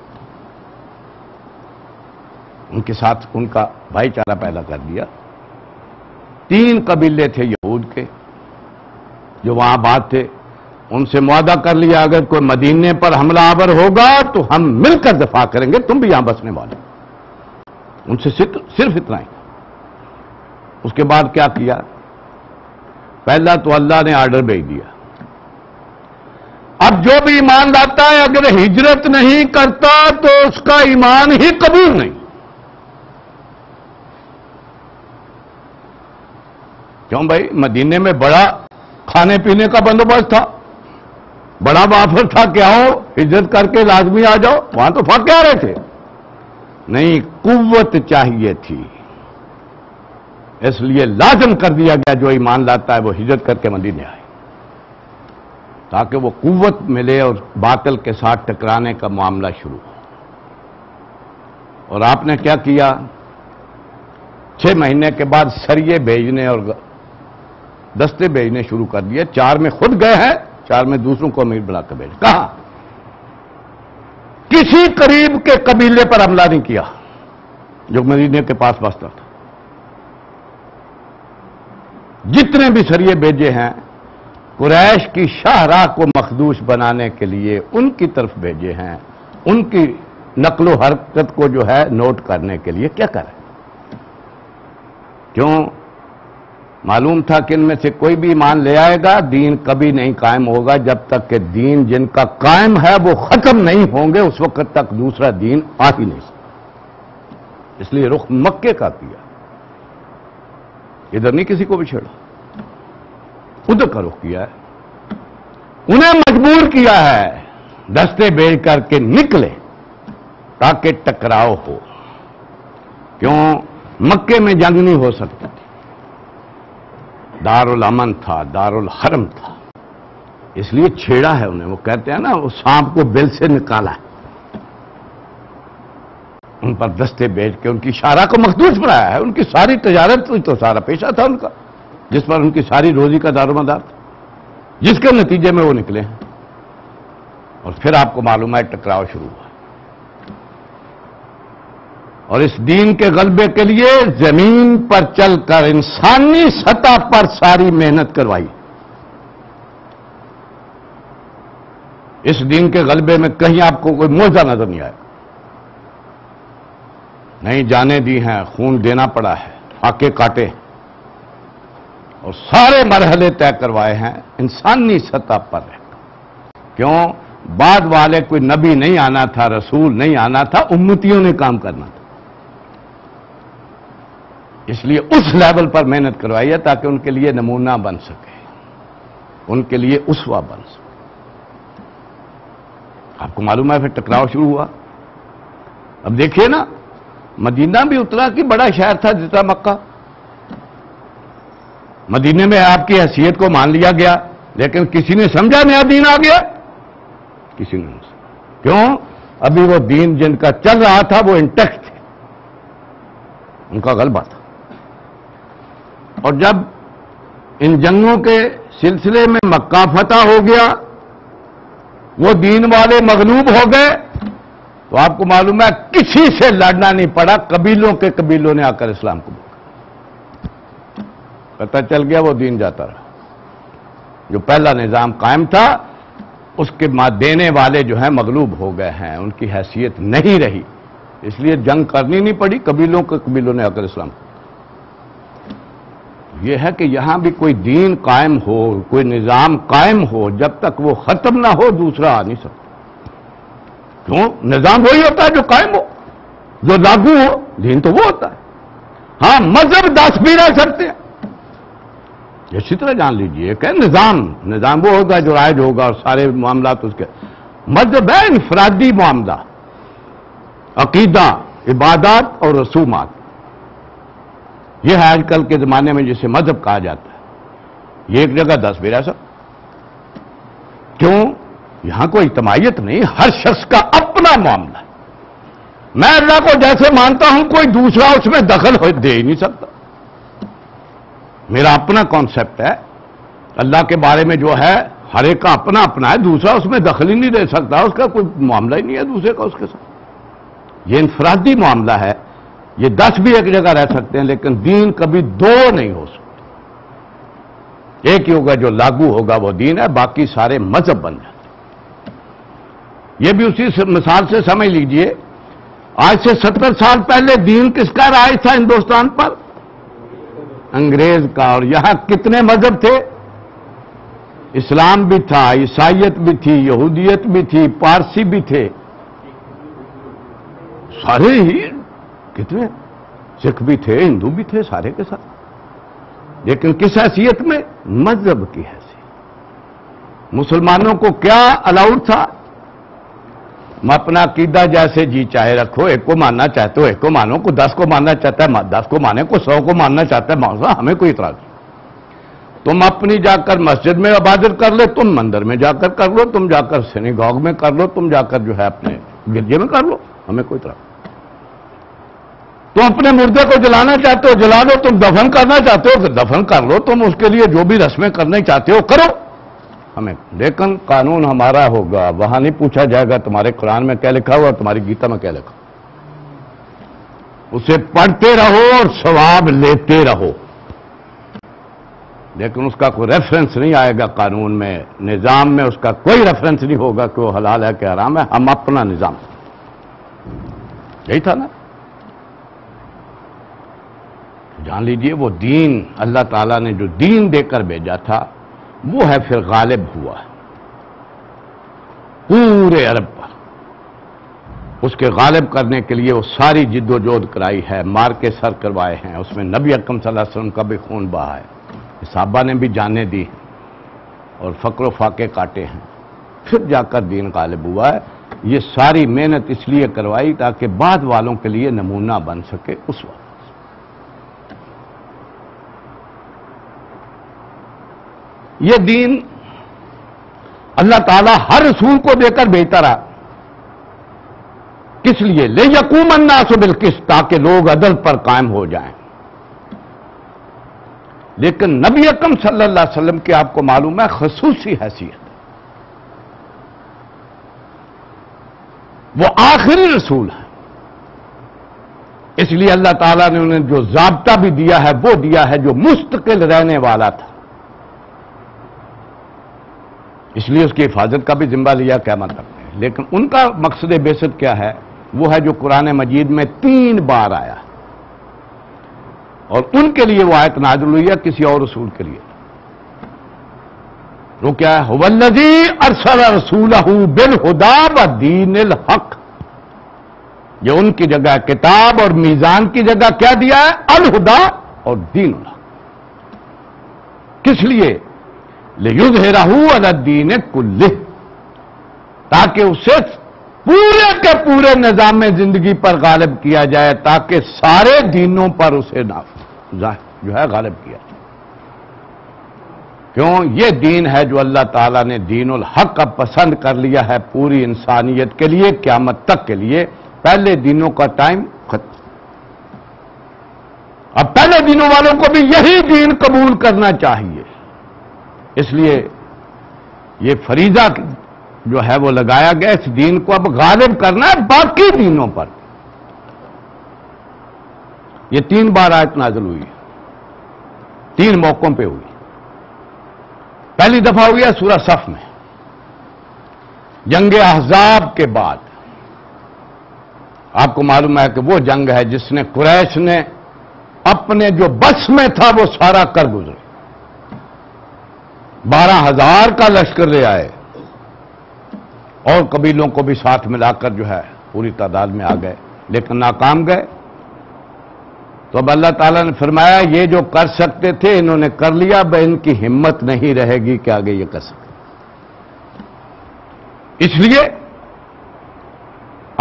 S1: ان کے ساتھ ان کا بھائی چارہ پیدا کر دیا. 3 قبیلے تھے یہود کے جو وہاں آباد تھے، ان سے معاہدہ کر لیا اگر کوئی مدینے پر حملہ آور ہوگا تو ہم مل کر دفاع کریں گے، تم بھی یہاں بسنے والے. ان سے صرف اتنا ہی. اس کے بعد کیا کیا؟ پہلا تو اللہ نے آرڈر بھیج دیا، اب جو بھی ایمان لاتا ہے اگر ہجرت نہیں کرتا تو اس کا ایمان ہی قبول نہیں. کیوں بھائی؟ مدینے میں بڑا کھانے پینے کا بندوبست تھا، بڑا وافر تھا کہ آؤ ہجرت کر کے لازمی آ جاؤ، وہاں تو پھاکے آ رہے تھے، نہیں قوت چاہیے تھی، اس لیے لازم کر دیا گیا جو ایمان لاتا ہے وہ ہجرت کر کے مدینے آئے، تاکہ وہ قوت ملے اور باطل کے ساتھ ٹکرانے کا معاملہ شروع ہو۔ اور آپ نے کیا کیا؟ 6 مہینے کے بعد سریے بھیجنے اور دستے بھیجنے شروع کر دیے، 4 میں خود گئے ہیں، 4 میں دوسروں کو امیر بنا کے بھیج۔ کہاں؟ کسی قریب کے قبیلے پر حملہ نہیں کیا جو مدینے کے پاس بستا تھا، جتنے بھی سریے بھیجے ہیں قریش کی شاہراہ کو مخدوش بنانے کے لیے ان کی طرف بھیجے ہیں، ان کی نقل و حرکت کو جو ہے نوٹ کرنے کے لیے۔ کیا کریں؟ کیوں؟ معلوم تھا کہ ان میں سے کوئی بھی ایمان لے آئے گا دین کبھی نہیں قائم ہوگا جب تک کہ دین جن کا قائم ہے وہ ختم نہیں ہوں گے، اس وقت تک دوسرا دین آ ہی نہیں سکتا۔ اس لیے رخ مکے کا کیا، ادھر نہیں کسی کو بھی چھیڑا، ادھر کا رخ کیا ہے، انہیں مجبور کیا ہے دستے بھیج کر کے نکلے تاکہ ٹکراؤ ہو۔ کیوں؟ مکے میں جنگ نہیں ہو سکتی تھی، دارالامن تھا، دارالحرم تھا، اس لیے چھیڑا ہے انہیں۔ وہ کہتے ہیں نا وہ سانپ کو بل سے نکالا ہے، ان پر دستے بھیج کے ان کی شاہراہ کو مخدوش بنایا ہے۔ ان کی ساری تجارت تو سارا پیشہ تھا ان کا، جس پر ان کی ساری روزی کا دار و مدار تھا، جس کے نتیجے میں وہ نکلے ہیں۔ اور پھر آپ کو معلوم ہے ٹکراؤ شروع ہوا، اور اس دین کے غلبے کے لیے زمین پر چل کر انسانی سطح پر ساری محنت کروائی۔ اس دین کے غلبے میں کہیں آپ کو کوئی معجزہ نظر نہیں آیا، نہیں جانیں دی ہیں، خون دینا پڑا ہے، فاقے کاٹے اور سارے مرحلے طے کروائے ہیں انسانی سطح پر۔ کیوں؟ بعد والے کوئی نبی نہیں آنا تھا، رسول نہیں آنا تھا، امتیوں نے کام کرنا تھا، اس لیے اس لیول پر محنت کروائی ہے تاکہ ان کے لیے نمونہ بن سکے، ان کے لیے اسوہ بن سکے۔ آپ کو معلوم ہے پھر ٹکراؤ شروع ہوا۔ اب دیکھیے نا، مدینہ بھی اتنا کہ بڑا شہر تھا جتنا مکہ، مدینے میں آپ کی حیثیت کو مان لیا گیا، لیکن کسی نے سمجھا نیا دین آ گیا؟ کسی نے نہیں سمجھا۔ کیوں؟ ابھی وہ دین جن کا چل رہا تھا وہ انٹیکٹ تھے، ان کا غلبہ تھا۔ اور جب ان جنگوں کے سلسلے میں مکہ فتح ہو گیا، وہ دین والے مغلوب ہو گئے، تو آپ کو معلوم ہے کسی سے لڑنا نہیں پڑا، قبیلوں نے آ کر اسلام کو بولا، پتہ چل گیا وہ دین جاتا رہا۔ جو پہلا نظام قائم تھا اس کے دینے والے جو ہیں مغلوب ہو گئے ہیں، ان کی حیثیت نہیں رہی، اس لیے جنگ کرنی نہیں پڑی، قبیلوں نے آ کر اسلام کو۔ یہ ہے کہ یہاں بھی کوئی دین قائم ہو، کوئی نظام قائم ہو، جب تک وہ ختم نہ ہو دوسرا آ نہیں سکتا۔ کیوں؟ نظام وہی ہوتا ہے جو قائم ہو، جو لاگو ہو، دین تو وہ ہوتا ہے۔ ہاں مذہب 10 بھی رہ سکتے ہیں، اسی طرح جان لیجئے کہ نظام وہ ہوگا جو رائج ہوگا اور سارے معاملات اس کے۔ مذہب ہے انفرادی معاملہ، عقیدہ، عبادات اور رسومات، یہ ہے آج کل کے زمانے میں جسے مذہب کہا جاتا ہے۔ یہ ایک جگہ 10 بھی رہ سکتا۔ کیوں؟ یہاں کوئی اجتماعیت نہیں، ہر شخص کا اپنا معاملہ ہے۔ میں اللہ کو جیسے مانتا ہوں کوئی دوسرا اس میں دخل دے ہی نہیں سکتا، میرا اپنا کانسیپٹ ہے۔ اللہ کے بارے میں جو ہے ہر ایک کا اپنا ہے، دوسرا اس میں دخل ہی نہیں دے سکتا، اس کا کوئی معاملہ ہی نہیں ہے دوسرے کا اس کے ساتھ۔ یہ انفرادی معاملہ ہے، یہ 10 بھی ایک جگہ رہ سکتے ہیں، لیکن دین کبھی 2 نہیں ہو سکتے۔ ایک ہی ہوگا جو لاگو ہوگا وہ دین ہے، باقی سارے مذہب بن جاتے ہیں۔ یہ بھی اسی مثال سے سمجھ لیجئے، آج سے 70 سال پہلے دین کس کا راج تھا ہندوستان پر؟ انگریز کا۔ اور یہاں کتنے مذہب تھے؟ اسلام بھی تھا، عیسائیت بھی تھی، یہودیت بھی تھی، پارسی بھی تھے، سارے ہی کتنے، سکھ بھی تھے، ہندو بھی تھے، سارے کے ساتھ، لیکن کس حیثیت میں؟ مذہب کی حیثیت۔ مسلمانوں کو کیا الاؤڈ تھا؟ اپنا عقیدہ جیسے جی چاہے رکھو، ایک کو ماننا چاہتے ہو ایک کو مانو، کو 10 کو ماننا چاہتا ہے 10 کو مانے، کو 100 کو ماننا چاہتا ہے مانو، ہمیں کوئی اعتراض نہیں۔ تم اپنی جا کر مسجد میں عبادت کر لے، تم مندر میں جا کر لو، تم جا کر سینیگاگ میں کر لو، تم جا کر جو ہے اپنے گرجے میں کر لو، ہمیں کوئی اعتراض نہیں۔ تم اپنے مردے کو جلانا چاہتے ہو جلا دو، تم دفن کرنا چاہتے ہو تو دفن کر لو، تم اس کے لیے جو بھی رسمیں کرنے چاہتے ہو کرو، ہمیں۔ لیکن قانون ہمارا ہوگا، وہاں نہیں پوچھا جائے گا تمہارے قرآن میں کیا لکھا ہوا اور تمہاری گیتا میں کیا لکھا، اسے پڑھتے رہو اور ثواب لیتے رہو، لیکن اس کا کوئی ریفرنس نہیں آئے گا قانون میں، نظام میں اس کا کوئی ریفرنس نہیں ہوگا کہ وہ حلال ہے کہ حرام ہے، ہم اپنا نظام۔ یہی تھا نا؟ جان لیجئے وہ دین اللہ تعالیٰ نے جو دین دے کر بھیجا تھا وہ ہے پھر غالب ہوا پورے عرب پر۔ اس کے غالب کرنے کے لیے وہ ساری جد و جہد کرائی ہے، مار کے سر کروائے ہیں، اس میں نبی اکرم صلی اللہ علیہ وسلم کا بھی خون بہا ہے، صحابہ نے بھی جانیں دی اور فقر و فاقے کاٹے ہیں، پھر جا کر دین غالب ہوا ہے۔ یہ ساری محنت اس لیے کروائی تاکہ بعد والوں کے لیے نمونہ بن سکے۔ اس وقت یہ دین اللہ تعالیٰ ہر رسول کو دے کر بھیجتا رہا، کس لیے؟ لِیَقُومَ النَّاسُ بِالْقِسْطِ، تاکہ لوگ عدل پر قائم ہو جائیں۔ لیکن نبی اکرم صلی اللہ علیہ وسلم کی آپ کو معلوم ہے خصوصی حیثیت، وہ آخری رسول ہے، اس لیے اللہ تعالیٰ نے انہیں جو ضابطہ بھی دیا ہے وہ دیا ہے جو مستقل رہنے والا تھا، اس لیے اس کی حفاظت کا بھی ذمہ لیا قیامت تک میں۔ لیکن ان کا مقصد بعثت کیا ہے؟ وہ ہے جو قرآن مجید میں 3 بار آیا، اور ان کے لیے وہ آیت نازل ہوئی ہے، کسی اور رسول کے لیے وہ کیا ہے؟ هُوَ الَّذِي أَرْسَلَ رَسُولَهُ بِالْهُدَىٰ وَدِينِ الْحَقِّ، یہ ان کی جگہ کتاب اور میزان کی جگہ کیا دیا ہے؟ الہدا اور دین الحق۔ کس لیے؟ لِيُظْهِرَهُ عَلَى الدِّينِ كُلِّهِ، تاکہ اسے پورے کے پورے نظام زندگی پر غالب کیا جائے، تاکہ سارے دینوں پر اسے جو ہے غالب کیا جائے۔ کیوں؟ یہ دین ہے جو اللہ تعالیٰ نے دین الحق اب پسند کر لیا ہے پوری انسانیت کے لیے، قیامت تک کے لیے۔ پہلے دینوں کا ٹائم ختم، اب پہلے دینوں والوں کو بھی یہی دین قبول کرنا چاہیے، اس لیے یہ فریضہ جو ہے وہ لگایا گیا، اس دین کو اب غالب کرنا ہے باقی دینوں پر۔ یہ 3 بار آیت نازل ہوئی ہے، 3 موقعوں پہ ہوئی۔ پہلی دفعہ ہوئی ہے سورہ صف میں، جنگ احزاب کے بعد۔ آپ کو معلوم ہے کہ وہ جنگ ہے جس نے قریش نے اپنے جو بس میں تھا وہ سارا کر گزرے، 12,000 کا لشکر لے آئے اور قبیلوں کو بھی ساتھ ملا کر جو ہے پوری تعداد میں آ گئے، لیکن ناکام گئے۔ تو اب اللہ تعالیٰ نے فرمایا یہ جو کر سکتے تھے انہوں نے کر لیا، اب ان کی ہمت نہیں رہے گی کہ آگے یہ کر سکے۔ اس لیے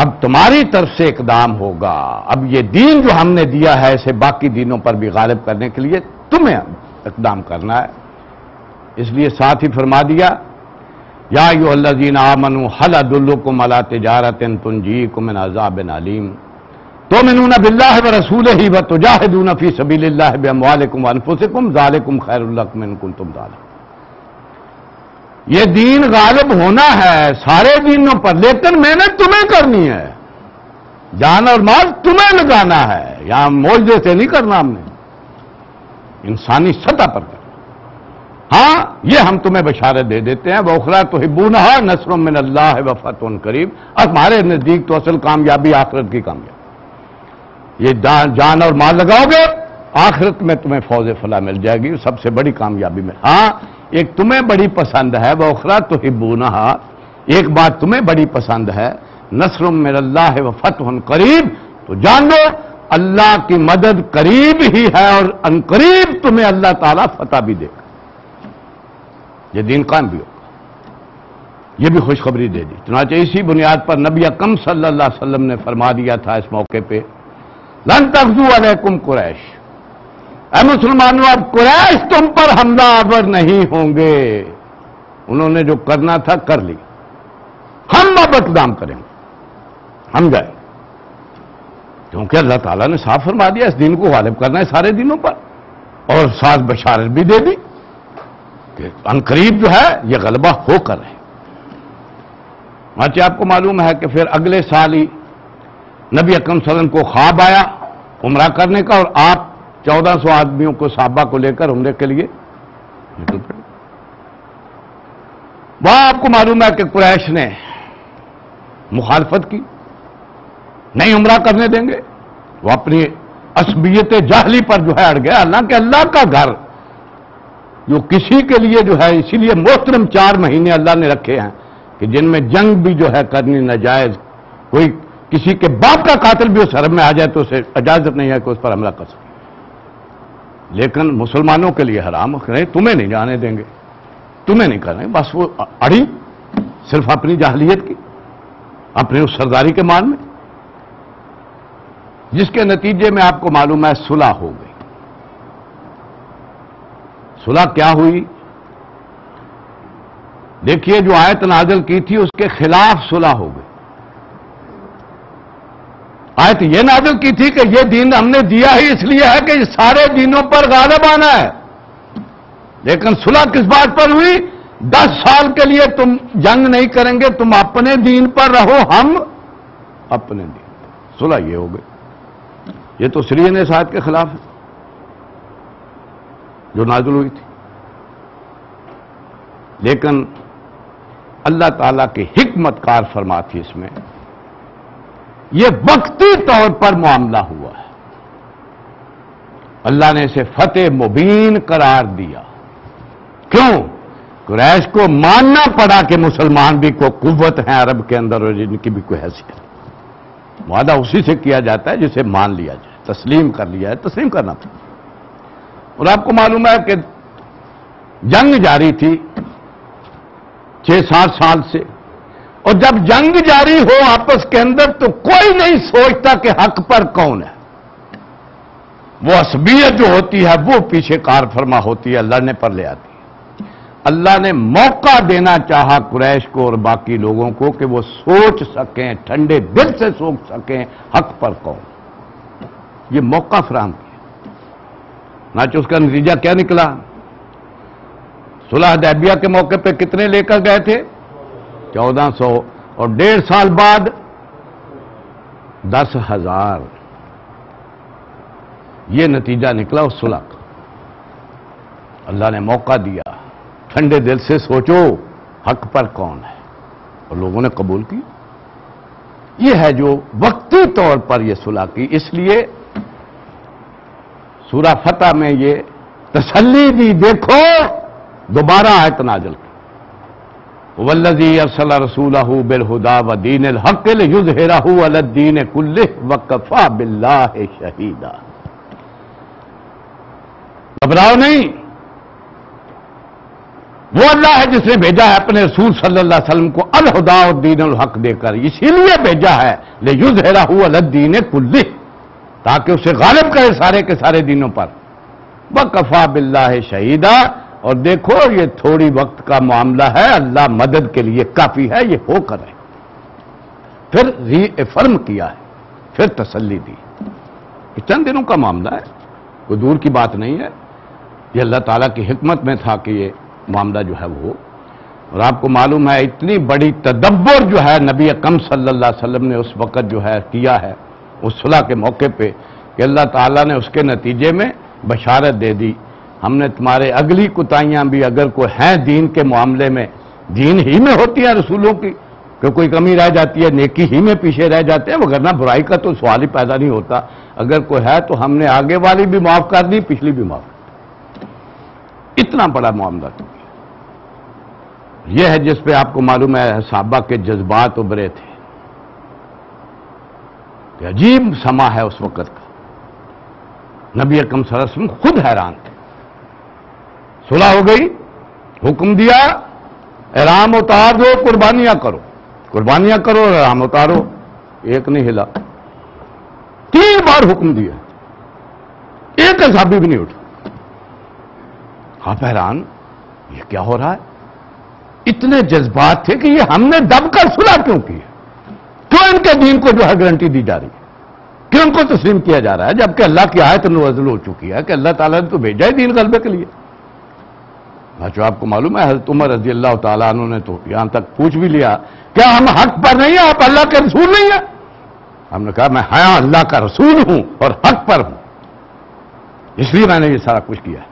S1: اب تمہاری طرف سے اقدام ہوگا، اب یہ دین جو ہم نے دیا ہے اسے باقی دینوں پر بھی غالب کرنے کے لیے تمہیں اقدام کرنا ہے۔ اس لیے ساتھ ہی فرما دیا یا ایھا الذین آمنوا ھل ادلکم علی تجارۃ تنجیکم من عذاب علیم تؤمنون باللہ ورسولہ وتجاہدون فی سبیل اللہ باموالکم وانفسکم ذالکم خیر لکم ان کنتم تعلمون۔ یہ دین غالب ہونا ہے سارے دینوں پر، لیکن محنت تمہیں کرنی ہے، جان اور مال تمہیں لگانا ہے، یہاں معجزے سے نہیں کرنا، ہم نے انسانی سطح پر کرنا۔ ہاں یہ ہم تمہیں بشارت دے دیتے ہیں، وَأُخْرَىٰ تُحِبُّونَهَا نَصْرٌ مِّنَ اللَّهِ وَفَتْحٌ قَرِیب، ہمارے نزدیک تو اصل کامیابی آخرت کی کامیابی، یہ جان اور مال لگاؤ گے آخرت میں تمہیں فوز فلاح مل جائے گی، سب سے بڑی کامیابی میں۔ ہاں ایک تمہیں بڑی پسند ہے وَأُخْرَىٰ تُحِبُّونَهَا، ایک بات تمہیں بڑی پسند ہے نصر من اللہ وفتح قریب، تو جان لو اللہ کی مدد قریب ہی ہے اور انقریب تمہیں اللہ تعالیٰ فتح بھی دے گا، یہ دین قائم بھی ہوگا۔ یہ بھی خوشخبری دے دی۔ چنانچہ اسی بنیاد پر نبی اکرم صلی اللہ علیہ وسلم نے فرما دیا تھا اس موقع پہ، لن تغزو علیکم قریش، اے مسلمانوں اب قریش تم پر حملہ آور نہیں ہوں گے۔ انہوں نے جو کرنا تھا کر لی، ہم اب اقدام کریں گے، ہم جائیں، کیونکہ اللہ تعالیٰ نے صاف فرما دیا اس دین کو غالب کرنا ہے سارے دینوں پر، اور ساتھ بشارت بھی دے دی کہ عنقریب جو ہے یہ غلبہ ہو کر ہے۔ آپ کو معلوم ہے کہ پھر اگلے سال ہی نبی اکرم صلی اللہ علیہ وسلم کو خواب آیا عمرہ کرنے کا، اور آپ 1400 آدمیوں کو صحابہ کو لے کر عمرے کے لیے نکل پڑے۔ وہاں آپ کو معلوم ہے کہ قریش نے مخالفت کی، نہیں عمرہ کرنے دیں گے، وہ اپنی عصبیت جاہلی پر جو ہے اڑ گیا۔ حالانکہ اللہ کا گھر جو کسی کے لیے جو ہے، اسی لیے محترم 4 مہینے اللہ نے رکھے ہیں کہ جن میں جنگ بھی جو ہے کرنی ناجائز، کوئی کسی کے باپ کا قاتل بھی اس حرم میں آ جائے تو اسے اجازت نہیں ہے کہ اس پر حملہ کر سکے، لیکن مسلمانوں کے لیے حرام ہے، تمہیں نہیں جانے دیں گے، تمہیں نہیں کریں۔ بس وہ اڑی صرف اپنی جاہلیت کی، اپنی اس سرداری کے مان میں، جس کے نتیجے میں آپ کو معلوم ہے صلح ہو گئی۔ صلح کیا ہوئی؟ دیکھیے جو آیت نازل کی تھی اس کے خلاف صلح ہو گئی۔ آیت یہ نازل کی تھی کہ یہ دین ہم نے دیا ہی اس لیے ہے کہ یہ سارے دینوں پر غالب آنا ہے، لیکن صلح کس بات پر ہوئی؟ 10 سال کے لیے تم جنگ نہیں کریں گے، تم اپنے دین پر رہو، ہم اپنے دین پر۔ صلح یہ ہو گئی۔ یہ تو سری نے ساتھ کے خلاف ہے جو نازل ہوئی تھی، لیکن اللہ تعالیٰ کی حکمت کار فرما تھی اس میں، یہ وقتی طور پر معاملہ ہوا ہے، اللہ نے اسے فتح مبین قرار دیا۔ کیوں؟ قریش کو ماننا پڑا کہ مسلمان بھی کوئی قوت ہیں عرب کے اندر اور جن کی بھی کوئی حیثیت ہے۔ معاہدہ اسی سے کیا جاتا ہے جسے مان لیا جائے، تسلیم کر لیا ہے، تسلیم کرنا تھا۔ اور آپ کو معلوم ہے کہ جنگ جاری تھی 6-7 سال سے، اور جب جنگ جاری ہو آپس کے اندر تو کوئی نہیں سوچتا کہ حق پر کون ہے، وہ عصبیت جو ہوتی ہے وہ پیچھے کار فرما ہوتی ہے، لڑنے پر لے آتی ہے۔ اللہ نے موقع دینا چاہا قریش کو اور باقی لوگوں کو کہ وہ سوچ سکیں، ٹھنڈے دل سے سوچ سکیں حق پر کون، یہ موقع فراہم کیا۔ ناچہ اس کا نتیجہ کیا نکلا؟ صلح حدیبیہ کے موقع پہ کتنے لے کر گئے تھے؟ 1400، اور 1.5 سال بعد 10,000۔ یہ نتیجہ نکلا اس صلح کا۔ اللہ نے موقع دیا، ٹھنڈے دل سے سوچو حق پر کون ہے، اور لوگوں نے قبول کی۔ یہ ہے جو وقتی طور پر یہ صلح کی، اس لیے سورہ فتح میں یہ تسلی دی، دیکھو دوبارہ آیت نازل کی، والذی ارسل رسولہ بالہدی ودین الحق لیظہرہ علی الدین کلہ وکفی باللہ شہیدا۔ گھبراؤ نہیں، وہ اللہ ہے جس نے بھیجا ہے اپنے رسول صلی اللہ علیہ وسلم کو الہدی اور دین الحق دے کر، اسی لیے بھیجا ہے لیظہرہ علی الدین کلہ، تاکہ اسے غالب کرے سارے کے سارے دینوں پر، وکفی باللہ شہیدا۔ اور دیکھو یہ تھوڑی وقت کا معاملہ ہے، اللہ مدد کے لیے کافی ہے، یہ ہو کر ہے۔ پھر ری افرم کیا ہے، پھر تسلی دی، یہ چند دنوں کا معاملہ ہے، کوئی دور کی بات نہیں ہے، یہ اللہ تعالیٰ کی حکمت میں تھا کہ یہ معاملہ جو ہے وہ۔ اور آپ کو معلوم ہے اتنی بڑی تدبر جو ہے نبی اکرم صلی اللہ علیہ وسلم نے اس وقت جو ہے کیا ہے اس صلح کے موقع پہ، کہ اللہ تعالیٰ نے اس کے نتیجے میں بشارت دے دی، ہم نے تمہارے اگلی کوتاہیاں بھی اگر کوئی ہیں دین کے معاملے میں، دین ہی میں ہوتی ہیں رسولوں کی، کہ کوئی کمی رہ جاتی ہے نیکی ہی میں پیچھے رہ جاتے ہیں، وگرنہ برائی کا تو سوال ہی پیدا نہیں ہوتا۔ اگر کوئی ہے تو ہم نے آگے والی بھی معاف کر دی، پچھلی بھی معاف کر دی، اتنا بڑا معاملہ تو یہ ہے جس پہ آپ کو معلوم ہے صحابہ کے جذبات ابھرے تھے، کہ عجیب سما ہے اس وقت کا، نبی اکرم صلی اللہ علیہ وسلم خود حیران تھے۔ صلح ہو گئی، حکم دیا، احرام اتار دو، قربانیاں کرو، قربانیاں کرو اور احرام اتارو. ایک نہیں ہلا، 3 بار حکم دیا، ایک صحابی بھی نہیں اٹھا. آپ حیران، یہ کیا ہو رہا ہے؟ اتنے جذبات تھے کہ یہ ہم نے دب کر صلح کیوں کی؟ کیوں ان کے دین کو جو ہے گارنٹی دی جا رہی ہے؟ کیوں ان کو تسلیم کیا جا رہا ہے جبکہ اللہ کی آیت نازل ہو چکی ہے کہ اللہ تعالیٰ نے تو بھیجا ہے دین غلبے کے لیے. جو آپ کو معلوم ہے حضرت عمر رضی اللہ تعالیٰ عنہ نے تو یہاں تک پوچھ بھی لیا، کیا ہم حق پر نہیں ہیں؟ آپ اللہ کے رسول نہیں ہیں؟ ہم نے کہا میں ہاں اللہ کا رسول ہوں اور حق پر ہوں، اس لیے میں نے یہ سارا کچھ کیا ہے.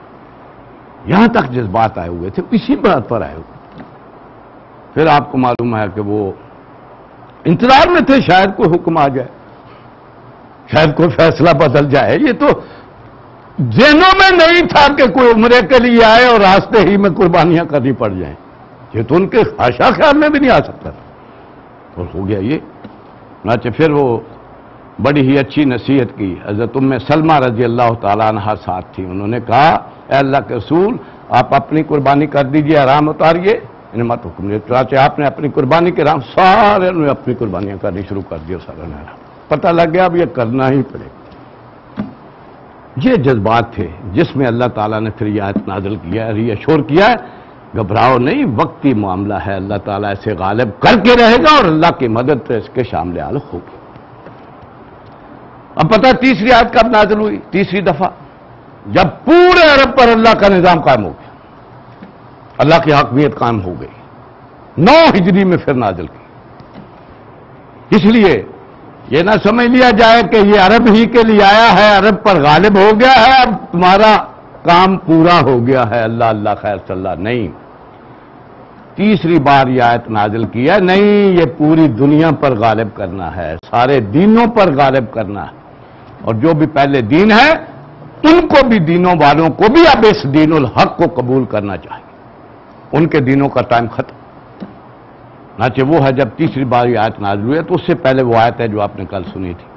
S1: یہاں تک جذبات آئے ہوئے تھے، اسی بات پر آئے ہوئے. پھر آپ کو معلوم ہے کہ وہ انتظار میں تھے شاید کوئی حکم آ جائے، شاید کوئی فیصلہ بدل جائے. یہ تو ذہنوں میں نہیں تھا کہ کوئی عمرے کے لیے آئے اور راستے ہی میں قربانیاں کرنی پڑ جائیں. یہ تو ان کے حاشا خیال میں بھی نہیں آ سکتا تھا. اور ہو گیا یہ. چنانچہ پھر وہ بڑی ہی اچھی نصیحت کی. حضرت ام سلمہ رضی اللہ تعالیٰ عنہا ساتھ تھی. انہوں نے کہا اے اللہ کے رسول آپ اپنی قربانی کر دیجئے، آرام اتاریے، انہیں مت حکم دیا. چنانچہ آپ نے اپنی قربانی کے رام سارے نے اپنی قربانیاں کرنی شروع کر دی. سارا نہرا پتہ لگ گیا اب یہ کرنا ہی پڑے گا. یہ جذبات تھے جس میں اللہ تعالیٰ نے پھر یہ آیت نازل کیا، ری ایشور کیا ہے گھبراؤ نہیں، وقتی معاملہ ہے، اللہ تعالیٰ اسے غالب کر کے رہے گا اور اللہ کی مدد سے اس کے شامل حال ہوگی. اب پتہ تیسری آیت کب نازل ہوئی؟ تیسری دفعہ جب پورے عرب پر اللہ کا نظام قائم ہو گیا، اللہ کی حاکمیت قائم ہو گئی. 9 ہجری میں پھر نازل کی. اس لیے یہ نہ سمجھ لیا جائے کہ یہ عرب ہی کے لیے آیا ہے، عرب پر غالب ہو گیا ہے، اب تمہارا کام پورا ہو گیا ہے، اللہ اللہ خیر صلی اللہ. نہیں، تیسری بار یہ آیت نازل کی ہے. نہیں، یہ پوری دنیا پر غالب کرنا ہے، سارے دینوں پر غالب کرنا ہے. اور جو بھی پہلے دین ہے ان کو بھی، دینوں والوں کو بھی اب اس دین الحق کو قبول کرنا چاہیے. ان کے دینوں کا ٹائم ختم. چنانچہ وہ ہے جب تیسری بار یہ آیت نازل ہوئی ہے تو اس سے پہلے وہ آیت ہے جو آپ نے کل سنی تھی،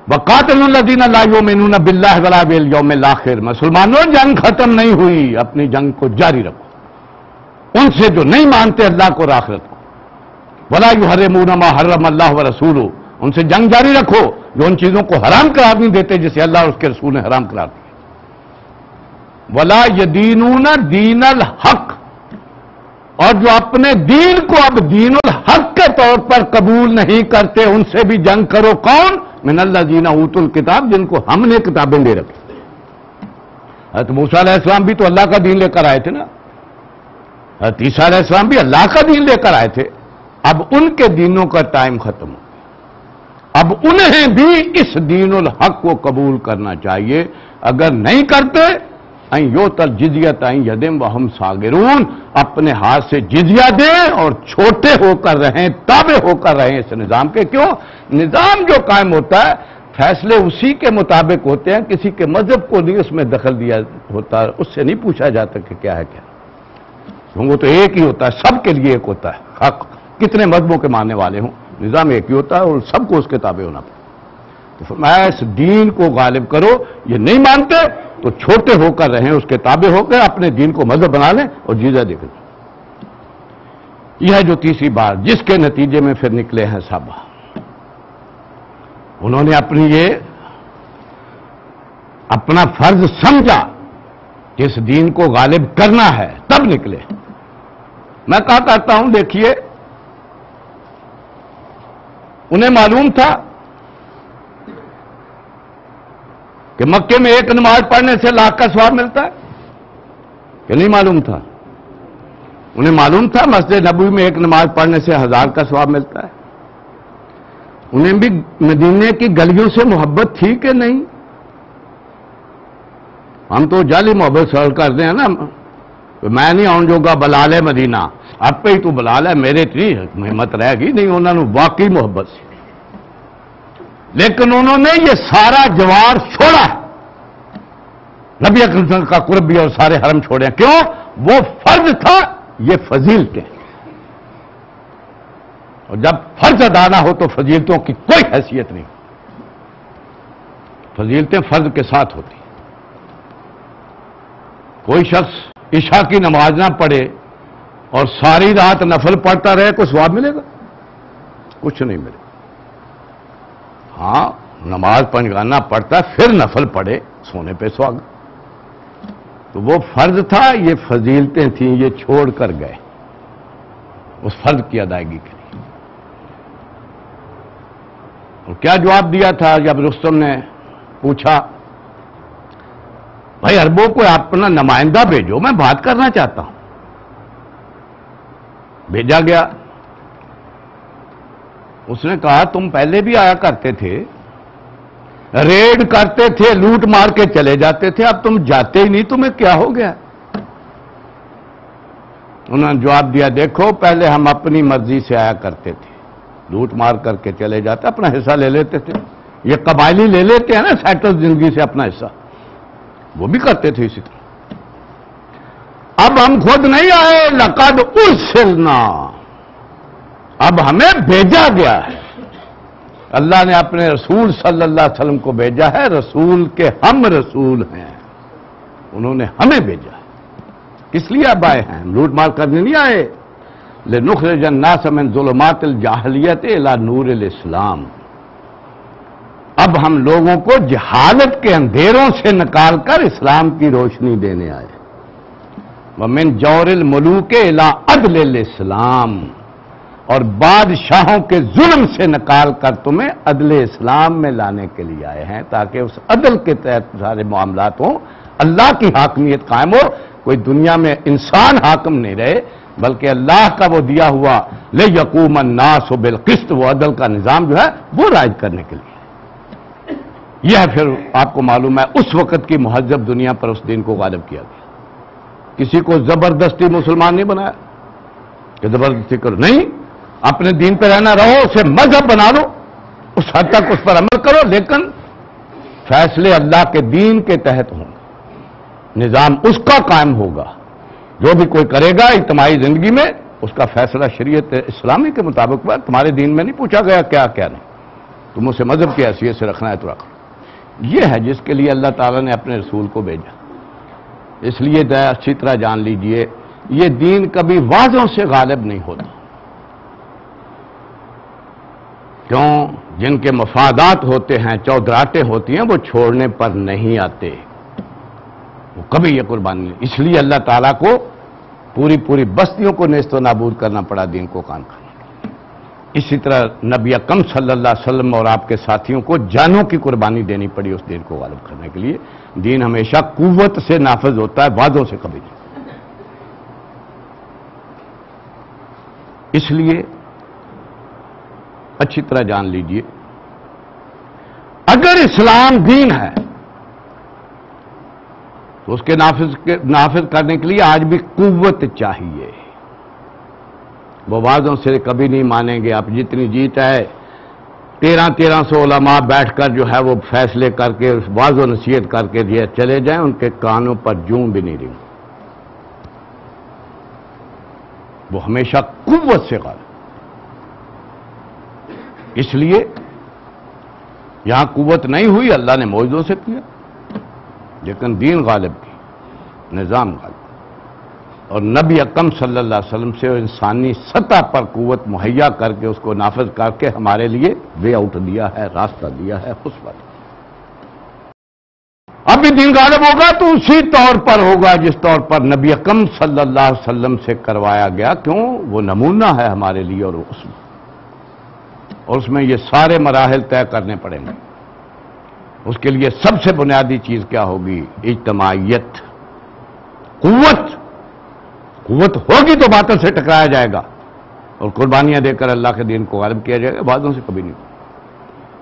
S1: وَقَاتِلُوا الَّذِينَ لَا يُؤْمِنُونَ بِاللَّهِ وَلَا بِالْيَوْمِ الْآخِرِ. مسلمانوں جنگ ختم نہیں ہوئی، اپنی جنگ کو جاری رکھو ان سے جو نہیں مانتے اللہ کو اور آخرت کو. وَلَا يُحَرِّمُونَ مَا حَرَّمَ اللَّهُ وَرَسُولُهُ. ان سے جنگ جاری رکھو جو ان چیزوں کو حرام قرار نہیں دیتے جسے اللہ اور اس کے رسول نے حرام قرار دیا. وَلَا يَدِينُونَ دِينَ الْحَقِّ. اور جو اپنے دین کو اب دین الحق کے طور پر قبول نہیں کرتے ان سے بھی جنگ کرو. کون؟ من الذین اوتوا الکتاب، جن کو ہم نے کتابیں دے رکھی. حضرت موسیٰ علیہ السلام بھی تو اللہ کا دین لے کر آئے تھے نا، حضرت عیسیٰ علیہ السلام بھی اللہ کا دین لے کر آئے تھے. اب ان کے دینوں کا ٹائم ختم ہو، اب انہیں بھی اس دین الحق کو قبول کرنا چاہیے. اگر نہیں کرتے این یؤتی الجزیۃ عن ید وہم صاغرون، اپنے ہاتھ سے جزیہ دیں اور چھوٹے ہو کر رہیں، تابع ہو کر رہیں اس نظام کے. کیوں؟ نظام جو قائم ہوتا ہے فیصلے اسی کے مطابق ہوتے ہیں، کسی کے مذہب کو نہیں اس میں دخل دیا ہوتا، اس سے نہیں پوچھا جاتا کہ کیا ہے کیا. وہ تو ایک ہی ہوتا ہے، سب کے لیے ایک ہوتا ہے حق، کتنے مذہبوں کے ماننے والے ہوں، نظام ایک ہی ہوتا ہے اور سب کو اس کے تابع ہونا پڑتا. تو فرمایا اس دین کو غالب کرو. یہ نہیں مانتے تو چھوٹے ہو کر رہیں، اس کے تابع ہو کر اپنے دین کو مذہب بنا لیں اور جزیہ دے کر. یہ ہے جو تیسری بار جس کے نتیجے میں پھر نکلے ہیں سب. انہوں نے اپنا فرض سمجھا کہ اس دین کو غالب کرنا ہے، تب نکلے. میں کہا کرتا ہوں دیکھیے، انہیں معلوم تھا کہ مکے میں ایک نماز پڑھنے سے 1,00,000 کا ثواب ملتا ہے، کہ نہیں معلوم تھا؟ انہیں معلوم تھا مسجد نبوی میں ایک نماز پڑھنے سے 1,000 کا ثواب ملتا ہے. انہیں بھی مدینے کی گلیوں سے محبت تھی کہ نہیں؟ ہم تو جعلی محبت سرل کرتے ہیں نا، میں نہیں آؤں جو گا بلال مدینہ، اب پہ ہی تو بلال ہے میرے اتنی ہمت رہے گی نہیں. انہوں نے واقعی محبت سی، لیکن انہوں نے یہ سارا جوار چھوڑا، نبی اکرم کا قرب بھی اور سارے حرم چھوڑے. کیوں؟ وہ فرض تھا، یہ فضیلتیں. اور جب فرض ادا نہ ہو تو فضیلتوں کی کوئی حیثیت نہیں. فضیلتیں فرض کے ساتھ ہوتی. کوئی شخص عشاء کی نماز نہ پڑھے اور ساری رات نفل پڑھتا رہے کوئی ثواب ملے گا؟ کچھ نہیں ملے گا۔ ہاں نماز پنجگانہ پڑھتا پھر نفل پڑھے، سونے پہ سہاگا۔ تو وہ فرض تھا، یہ فضیلتیں تھیں، یہ چھوڑ کر گئے اس فرض کی ادائیگی کے لیے۔ اور کیا جواب دیا تھا جب رستم نے پوچھا بھائی عربوں کو اپنا نمائندہ بھیجو، میں بات کرنا چاہتا ہوں۔ بھیجا گیا، اس نے کہا تم پہلے بھی آیا کرتے تھے، ریڈ کرتے تھے، لوٹ مار کے چلے جاتے تھے، اب تم جاتے ہی نہیں، تمہیں کیا ہو گیا؟ انہوں نے جواب دیا دیکھو پہلے ہم اپنی مرضی سے آیا کرتے تھے، لوٹ مار کر کے چلے جاتے، اپنا حصہ لے لیتے تھے، یہ قبائلی لے لیتے ہیں نا سیٹل زندگی سے اپنا حصہ، وہ بھی کرتے تھے اسی طرح۔ اب ہم خود نہیں آئے، لقد ارسلنا، اب ہمیں بھیجا گیا ہے، اللہ نے اپنے رسول صلی اللہ علیہ وسلم کو بھیجا ہے، رسول کے ہم رسول ہیں، انہوں نے ہمیں بھیجا ہے۔ کس لیے اب آئے ہیں؟ لوٹ مار کرنے نہیں آئے، لنخرج الناس من ظلمات الجاہلیت الی نور الاسلام، اب ہم لوگوں کو جہالت کے اندھیروں سے نکال کر اسلام کی روشنی دینے آئے۔ ومن جور الملوک الی عدل الاسلام، اور بادشاہوں کے ظلم سے نکال کر تمہیں عدل اسلام میں لانے کے لیے آئے ہیں، تاکہ اس عدل کے تحت سارے معاملات ہوں، اللہ کی حاکمیت قائم ہو، کوئی دنیا میں انسان حاکم نہیں رہے بلکہ اللہ کا وہ دیا ہوا لِیَقُومَ النَّاسُ بِالْقِسْطِ، وہ عدل کا نظام جو ہے وہ رائج کرنے کے لیے۔ یہ ہے پھر آپ کو معلوم ہے اس وقت کی مہذب دنیا پر اس دین کو غالب کیا گیا، کسی کو زبردستی مسلمان نہیں بنایا کہ زبردستی کرو، نہیں، اپنے دین پہ رہنا، رہو، اسے مذہب بنا لو، اس حد تک اس پر عمل کرو، لیکن فیصلے اللہ کے دین کے تحت ہوں، نظام اس کا قائم ہوگا، جو بھی کوئی کرے گا اجتماعی زندگی میں اس کا فیصلہ شریعت اسلامی کے مطابق ہوا، تمہارے دین میں نہیں پوچھا گیا کیا کیا نہیں، تم اسے مذہب کی حیثیت سے رکھنا ہے تو رکھو۔ یہ ہے جس کے لیے اللہ تعالیٰ نے اپنے رسول کو بھیجا۔ اس لیے اچھی طرح جان لیجئے یہ دین کبھی واضحوں سے غالب نہیں ہوتا، کیوں؟ جن کے مفادات ہوتے ہیں، چودراہٹیں ہوتی ہیں، وہ چھوڑنے پر نہیں آتے، وہ کبھی یہ قربانی نہیں۔ اس لیے اللہ تعالیٰ کو پوری بستیوں کو نیست و نابود کرنا پڑا دین کو قائم کرنے کے لیے۔ اسی طرح نبی اکرم صلی اللہ علیہ وسلم اور آپ کے ساتھیوں کو جانوں کی قربانی دینی پڑی اس دین کو غالب کرنے کے لیے۔ دین ہمیشہ قوت سے نافذ ہوتا ہے، وعدوں سے کبھی نہیں۔ اس لیے اچھی طرح جان لیجئے اگر اسلام دین ہے تو اس کے نافذ کرنے کے لیے آج بھی قوت چاہیے، وہ وعدوں سے کبھی نہیں مانیں گے۔ آپ جتنی جیت ہے 1300 علماء بیٹھ کر جو ہے وہ فیصلے کر کے واضح و نصیحت کر کے یہ چلے جائیں، ان کے کانوں پر جوں بھی نہیں رہی، وہ ہمیشہ قوت سے غالب۔ اس لیے یہاں قوت نہیں ہوئی، اللہ نے معجزوں سے کیا، لیکن دین غالب کی، نظام غالب، اور نبی اکرم صلی اللہ علیہ وسلم سے انسانی سطح پر قوت مہیا کر کے اس کو نافذ کر کے ہمارے لیے وے آؤٹ دیا ہے، راستہ دیا ہے اس پر۔ اب بھی دین غالب ہوگا تو اسی طور پر ہوگا جس طور پر نبی اکرم صلی اللہ علیہ وسلم سے کروایا گیا، کیوں؟ وہ نمونہ ہے ہمارے لیے، اور اس میں یہ سارے مراحل طے کرنے پڑیں گے۔ اس کے لیے سب سے بنیادی چیز کیا ہوگی؟ اجتماعیت، قوت ہوگی تو باطل سے ٹکرایا جائے گا اور قربانیاں دے کر اللہ کے دین کو غالب کیا جائے گا، بعدوں سے کبھی نہیں۔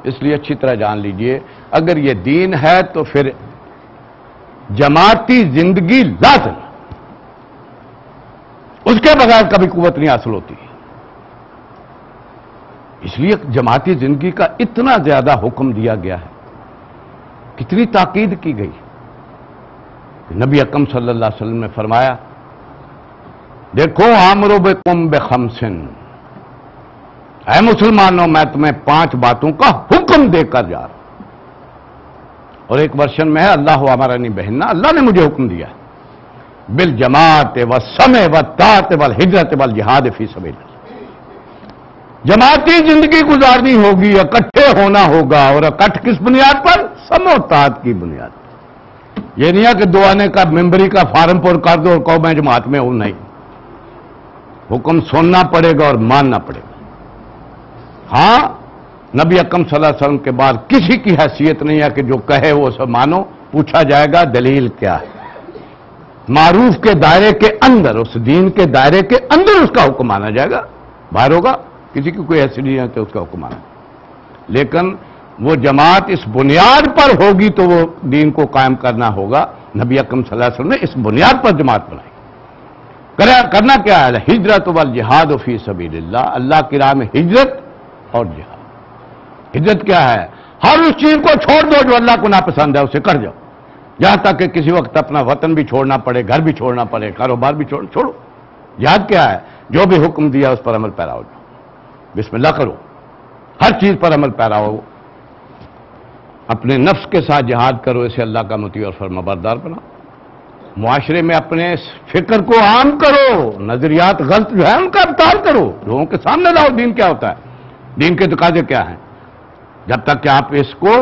S1: اس لیے اچھی طرح جان لیجئے اگر یہ دین ہے تو پھر جماعتی زندگی لازم، اس کے بغیر کبھی قوت نہیں حاصل ہوتی۔ اس لیے جماعتی زندگی کا اتنا زیادہ حکم دیا گیا ہے، کتنی تاکید کی گئی۔ نبی اکرم صلی اللہ علیہ وسلم نے فرمایا دیکھو آمرو بکم بخمسن، اے مسلمانوں میں تمہیں 5 باتوں کا حکم دے کر جا رہا ہوں، اور ایک ورشن میں ہے اللہ ہمارا نہیں بہننا، اللہ نے مجھے حکم دیا بالجماعت والسمع والطاعت والہجرت والجہاد فی سبیل اللہ۔ جماعتی زندگی گزارنی ہوگی، اکٹھے ہونا ہوگا، اور اکٹھ کس بنیاد پر؟ سمع و طاعت کی بنیاد پر۔ یہ نہیں ہے کہ دو آنے کا ممبری کا فارم پر کر دو اور کہو میں جماعت میں ہوں، نہیں، حکم سننا پڑے گا اور ماننا پڑے گا۔ ہاں، نبی اکرم صلی اللہ علیہ وسلم کے بعد کسی کی حیثیت نہیں ہے کہ جو کہے وہ سب مانو، پوچھا جائے گا دلیل کیا ہے، معروف کے دائرے کے اندر، اس دین کے دائرے کے اندر اس کا حکم مانا جائے گا، باہر ہوگا کسی کی کوئی حیثیت نہیں ہے کہ اس کا حکم مانا۔ لیکن وہ جماعت اس بنیاد پر ہوگی تو وہ دین کو قائم کرنا ہوگا۔ نبی اکرم صلی اللہ علیہ وسلم نے اس بنیاد پر جماعت بنائی۔ کرنا کیا ہے؟ ہجرت والجہاد فی سبیل اللہ، اللہ کی راہ میں ہجرت اور جہاد۔ ہجرت کیا ہے؟ ہر اس چیز کو چھوڑ دو جو اللہ کو ناپسند ہے، اسے کر جاؤ، یہاں تک کہ کسی وقت اپنا وطن بھی چھوڑنا پڑے، گھر بھی چھوڑنا پڑے، کاروبار بھی چھوڑو۔ جہاد کیا ہے؟ جو بھی حکم دیا اس پر عمل پیرا ہو جاؤ، بسم اللہ کرو، ہر چیز پر عمل پیرا ہو، اپنے نفس کے ساتھ جہاد کرو، اسے اللہ کا مطیع اور فرمانبردار بناؤ۔ معاشرے میں اپنے فکر کو عام کرو، نظریات غلط جو ہے ان کا ابطال کرو، لوگوں کے سامنے لاؤ دین کیا ہوتا ہے، دین کے تقاضے کیا ہیں۔ جب تک کہ آپ اس کو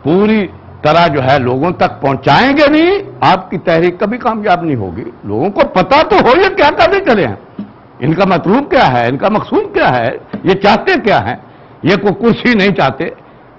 S1: پوری طرح جو ہے لوگوں تک پہنچائیں گے نہیں، آپ کی تحریک کبھی کامیاب نہیں ہوگی۔ لوگوں کو پتا تو ہو یہ کیا کرنے چلے ہیں، ان کا مطلوب کیا ہے، ان کا مقصود کیا ہے، یہ چاہتے کیا ہیں۔ یہ کوئی کرسی نہیں چاہتے،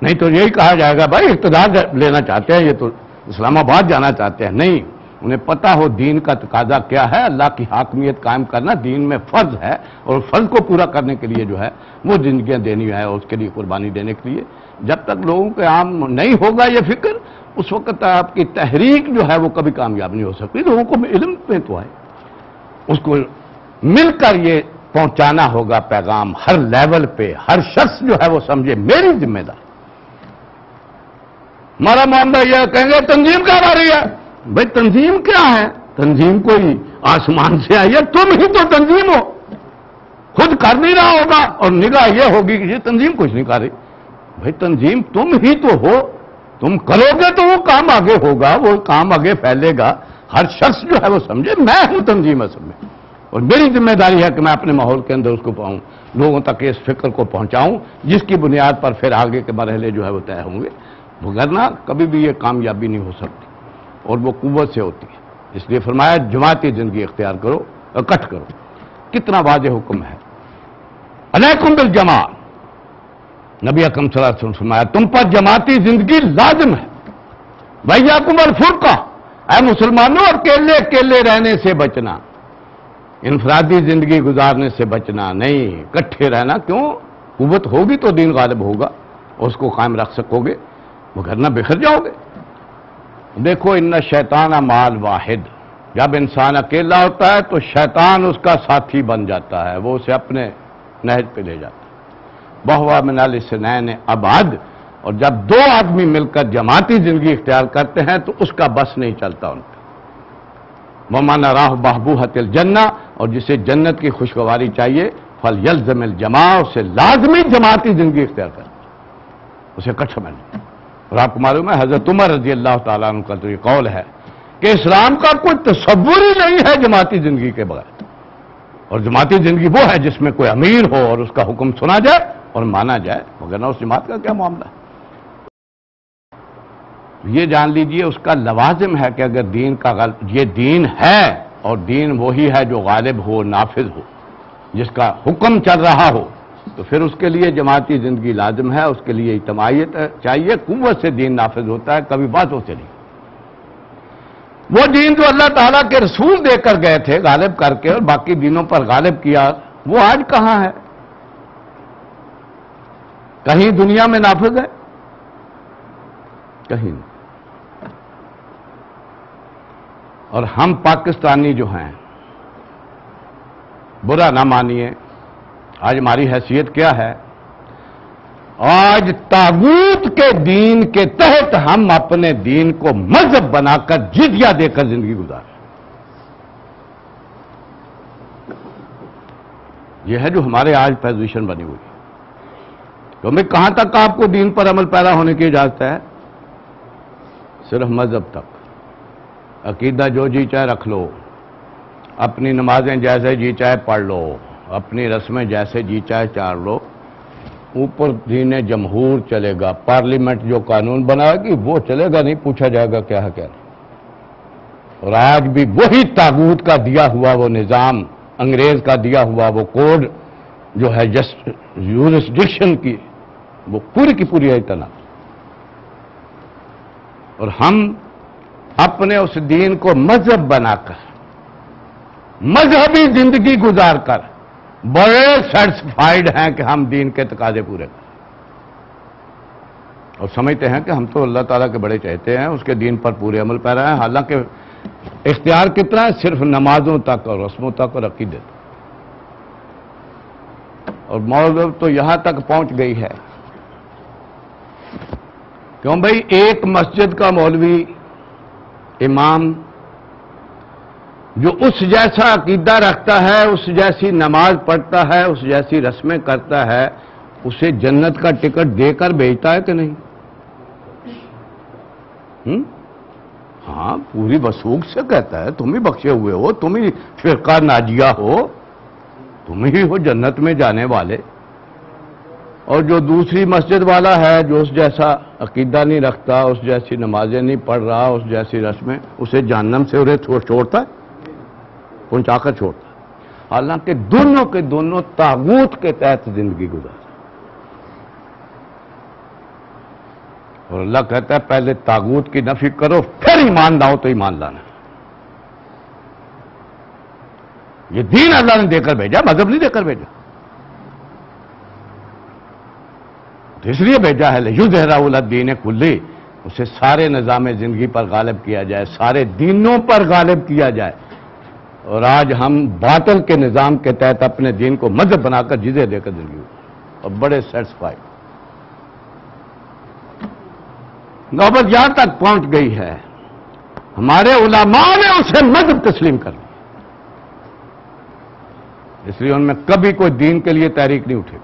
S1: نہیں تو یہی کہا جائے گا بھائی اقتدار لینا چاہتے ہیں، یہ تو اسلام آباد جانا چاہتے ہیں۔ نہیں، انہیں پتا ہو دین کا تقاضا کیا ہے، اللہ کی حاکمیت قائم کرنا دین میں فرض ہے، اور فرض کو پورا کرنے کے لیے جو ہے وہ زندگیاں دینی ہے، اور اس کے لیے قربانی دینے کے لیے جب تک لوگوں کے عام نہیں ہوگا یہ فکر، اس وقت آپ کی تحریک جو ہے وہ کبھی کامیاب نہیں ہو سکتی۔ لوگوں کو علم پہ تو ہے، اس کو مل کر یہ پہنچانا ہوگا پیغام، ہر لیول پہ ہر شخص جو ہے وہ سمجھے میری ذمہ داری۔ ہمارا معاملہ یہ کہیں گے تنظیم کہاں آ رہی ہے؟ بھائی تنظیم کیا ہے؟ تنظیم کوئی آسمان سے آئی ہے؟ تم ہی تو تنظیم ہو، خود کر نہیں رہا ہوگا اور نگاہ یہ ہوگی کہ یہ تنظیم کچھ نہیں کر رہی۔ بھائی تنظیم تم ہی تو ہو، تم کرو گے تو وہ کام آگے ہوگا، وہ کام آگے پھیلے گا، ہر شخص جو ہے وہ سمجھے میں ہوں تنظیم اصل میں، اور میری ذمہ داری ہے کہ میں اپنے ماحول کے اندر اس کو پاؤں، لوگوں تک اس فکر کو پہنچاؤں، جس کی بنیاد پر پھر آگے کے مرحلے جو ہے وہ طے ہوں گے، وگرنہ کبھی بھی یہ کامیابی نہیں ہو سکتی، اور وہ قوت سے ہوتی ہے۔ اس لیے فرمایا جماعتی زندگی اختیار کرو، اکٹھ کرو۔ کتنا واضح حکم ہے، علیکم بالجماع۔ نبی اکرم صلی اللہ علیہ وسلم فرمایا تم پر جماعتی زندگی لازم ہے، وَإِيَّاكُمْ وَالْفُرْقَةَ، اے مسلمانوں اکیلے اکیلے رہنے سے بچنا، انفرادی زندگی گزارنے سے بچنا نہیں، اکٹھے رہنا۔ کیوں؟ قوت ہوگی تو دین غالب ہوگا، اس کو قائم رکھ سکو گے، وگرنہ بکھر جاؤ گے۔ دیکھو ان الشیطان مع الواحد، جب انسان اکیلا ہوتا ہے تو شیطان اس کا ساتھی بن جاتا ہے، وہ اسے اپنے نہج پہ لے جاتا ہے۔ بہوا من الاثنین ابعد، اور جب دو آدمی مل کر جماعتی زندگی اختیار کرتے ہیں تو اس کا بس نہیں چلتا ان کا۔ وَمَنْ رَاهُ بَحْبُوحَةِ الْجَنَّةِ، اور جسے جنت کی خوشگواری چاہیے، فَلْيَلْزَمِ الْجَمَاعَ، اسے لازمی جماعتی زندگی اختیار کرنا، اسے اکٹھا بننا۔ اور آپ کو معلوم ہے حضرت عمر رضی اللہ تعالیٰ عنہ کا تو یہ قول ہے کہ اسلام کا کوئی تصور ہی نہیں ہے جماعتی زندگی کے بغیر، اور جماعتی زندگی وہ ہے جس میں کوئی امیر ہو اور اس کا حکم سنا جائے اور مانا جائے، وگرنہ اس جماعت کا کیا معاملہ ہے۔ یہ جان لیجئے اس کا لوازم ہے کہ اگر دین کا یہ دین ہے، اور دین وہی ہے جو غالب ہو، نافذ ہو، جس کا حکم چل رہا ہو، تو پھر اس کے لیے جماعتی زندگی لازم ہے، اس کے لیے اجتماعیت چاہیے، قوت سے دین نافذ ہوتا ہے، کبھی باتوں سے نہیں۔ وہ دین جو اللہ تعالیٰ کے رسول دے کر گئے تھے غالب کر کے اور باقی دینوں پر غالب کیا، وہ آج کہاں ہے؟ کہیں دنیا میں نافذ ہے؟ کہیں نہیں۔ اور ہم پاکستانی جو ہیں، برا نہ مانیے، آج ہماری حیثیت کیا ہے؟ آج طاغوت کے دین کے تحت ہم اپنے دین کو مذہب بنا کر جزیہ دے کر زندگی گزار رہے ہیں۔ یہ ہے جو ہمارے آج پوزیشن بنی ہوئی ہے۔ تو میں کہاں تک آپ کو دین پر عمل پیرا ہونے کی اجازت ہے؟ صرف مذہب تک، عقیدہ جو جی چاہے رکھ لو، اپنی نمازیں جیسے جی چاہے پڑھ لو، اپنی رسمیں جیسے جی چاہے چار لو، اوپر دین جمہور چلے گا، پارلیمنٹ جو قانون بنائے گی وہ چلے گا، نہیں پوچھا جائے گا کیا ہے کیا نہیں۔ اور آج بھی وہی طاغوت کا دیا ہوا وہ نظام، انگریز کا دیا ہوا وہ کوڈ جو ہے یورسڈکشن کی، وہ پوری کی پوری اعتنا، اور ہم اپنے اس دین کو مذہب بنا کر، مذہبی زندگی گزار کر بڑے سیٹسفائیڈ ہیں کہ ہم دین کے تقاضے پورے کریں، اور سمجھتے ہیں کہ ہم تو اللہ تعالیٰ کے بڑے چاہتے ہیں، اس کے دین پر پورے عمل پیرا ہیں، حالانکہ اختیار کتنا ہے؟ صرف نمازوں تک اور رسموں تک اور عقیدے تک۔ اور موضوع تو یہاں تک پہنچ گئی ہے، کیوں بھائی ایک مسجد کا مولوی امام جو اس جیسا عقیدہ رکھتا ہے، اس جیسی نماز پڑھتا ہے، اس جیسی رسمیں کرتا ہے، اسے جنت کا ٹکٹ دے کر بھیجتا ہے کہ نہیں؟ ہاں، پوری وثوق سے کہتا ہے تم ہی بخشے ہوئے ہو، تم ہی فرقہ ناجیہ ہو، تم ہی ہو جنت میں جانے والے۔ اور جو دوسری مسجد والا ہے، جو اس جیسا عقیدہ نہیں رکھتا، اس جیسی نمازیں نہیں پڑھ رہا، اس جیسی رسمیں، اسے جہنم سے انہیں چھوڑتا ہے، پہنچا کر چھوڑتا ہے، حالانکہ دونوں کے دونوں طاغوت کے تحت زندگی گزار۔ اور اللہ کہتا ہے پہلے طاغوت کی نفی کرو، پھر ایمان لاؤ تو ایمان لانا۔ یہ دین اللہ نے دے کر بھیجا، مذہب نہیں دے کر بھیجا، تو اس لیے بھیجا ہے لِیُظْہِرَهُ عَلَى الدِّینِ کُلِّهِ، اسے سارے نظام زندگی پر غالب کیا جائے، سارے دینوں پر غالب کیا جائے۔ اور آج ہم باطل کے نظام کے تحت اپنے دین کو مذہب بنا کر جزے دے کر زندگی اور بڑے سیٹسفائیڈ۔ نوبت یہاں تک پہنچ گئی ہے، ہمارے علماء نے اسے مذہب تسلیم کر لیا، اس لیے ان میں کبھی کوئی دین کے لیے تحریک نہیں اٹھے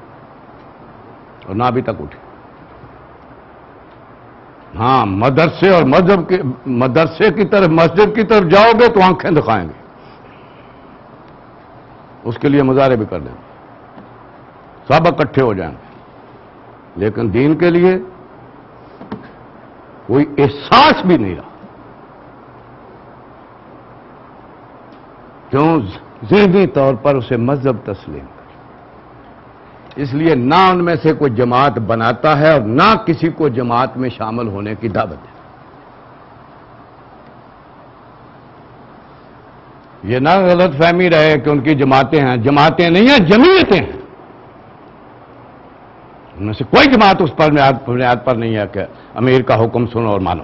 S1: اور نہ ابھی تک اٹھی۔ ہاں، مدرسے اور مذہب کے مدرسے کی طرف، مسجد کی طرف جاؤ گے تو آنکھیں دکھائیں گے، اس کے لیے مظاہرے بھی کر دیں گے، سب اکٹھے ہو جائیں گے، لیکن دین کے لیے کوئی احساس بھی نہیں رہا، کیوں؟ ذہنی طور پر اسے مذہب تسلیم کر، اس لیے نہ ان میں سے کوئی جماعت بناتا ہے اور نہ کسی کو جماعت میں شامل ہونے کی دعوت ہے۔ یہ نہ غلط فہمی رہے کہ ان کی جماعتیں ہیں، جماعتیں نہیں ہیں، جمعیتیں ہیں۔ ان میں سے کوئی جماعت اس پر بنیاد پر نہیں ہے کہ امیر کا حکم سنو اور مانو،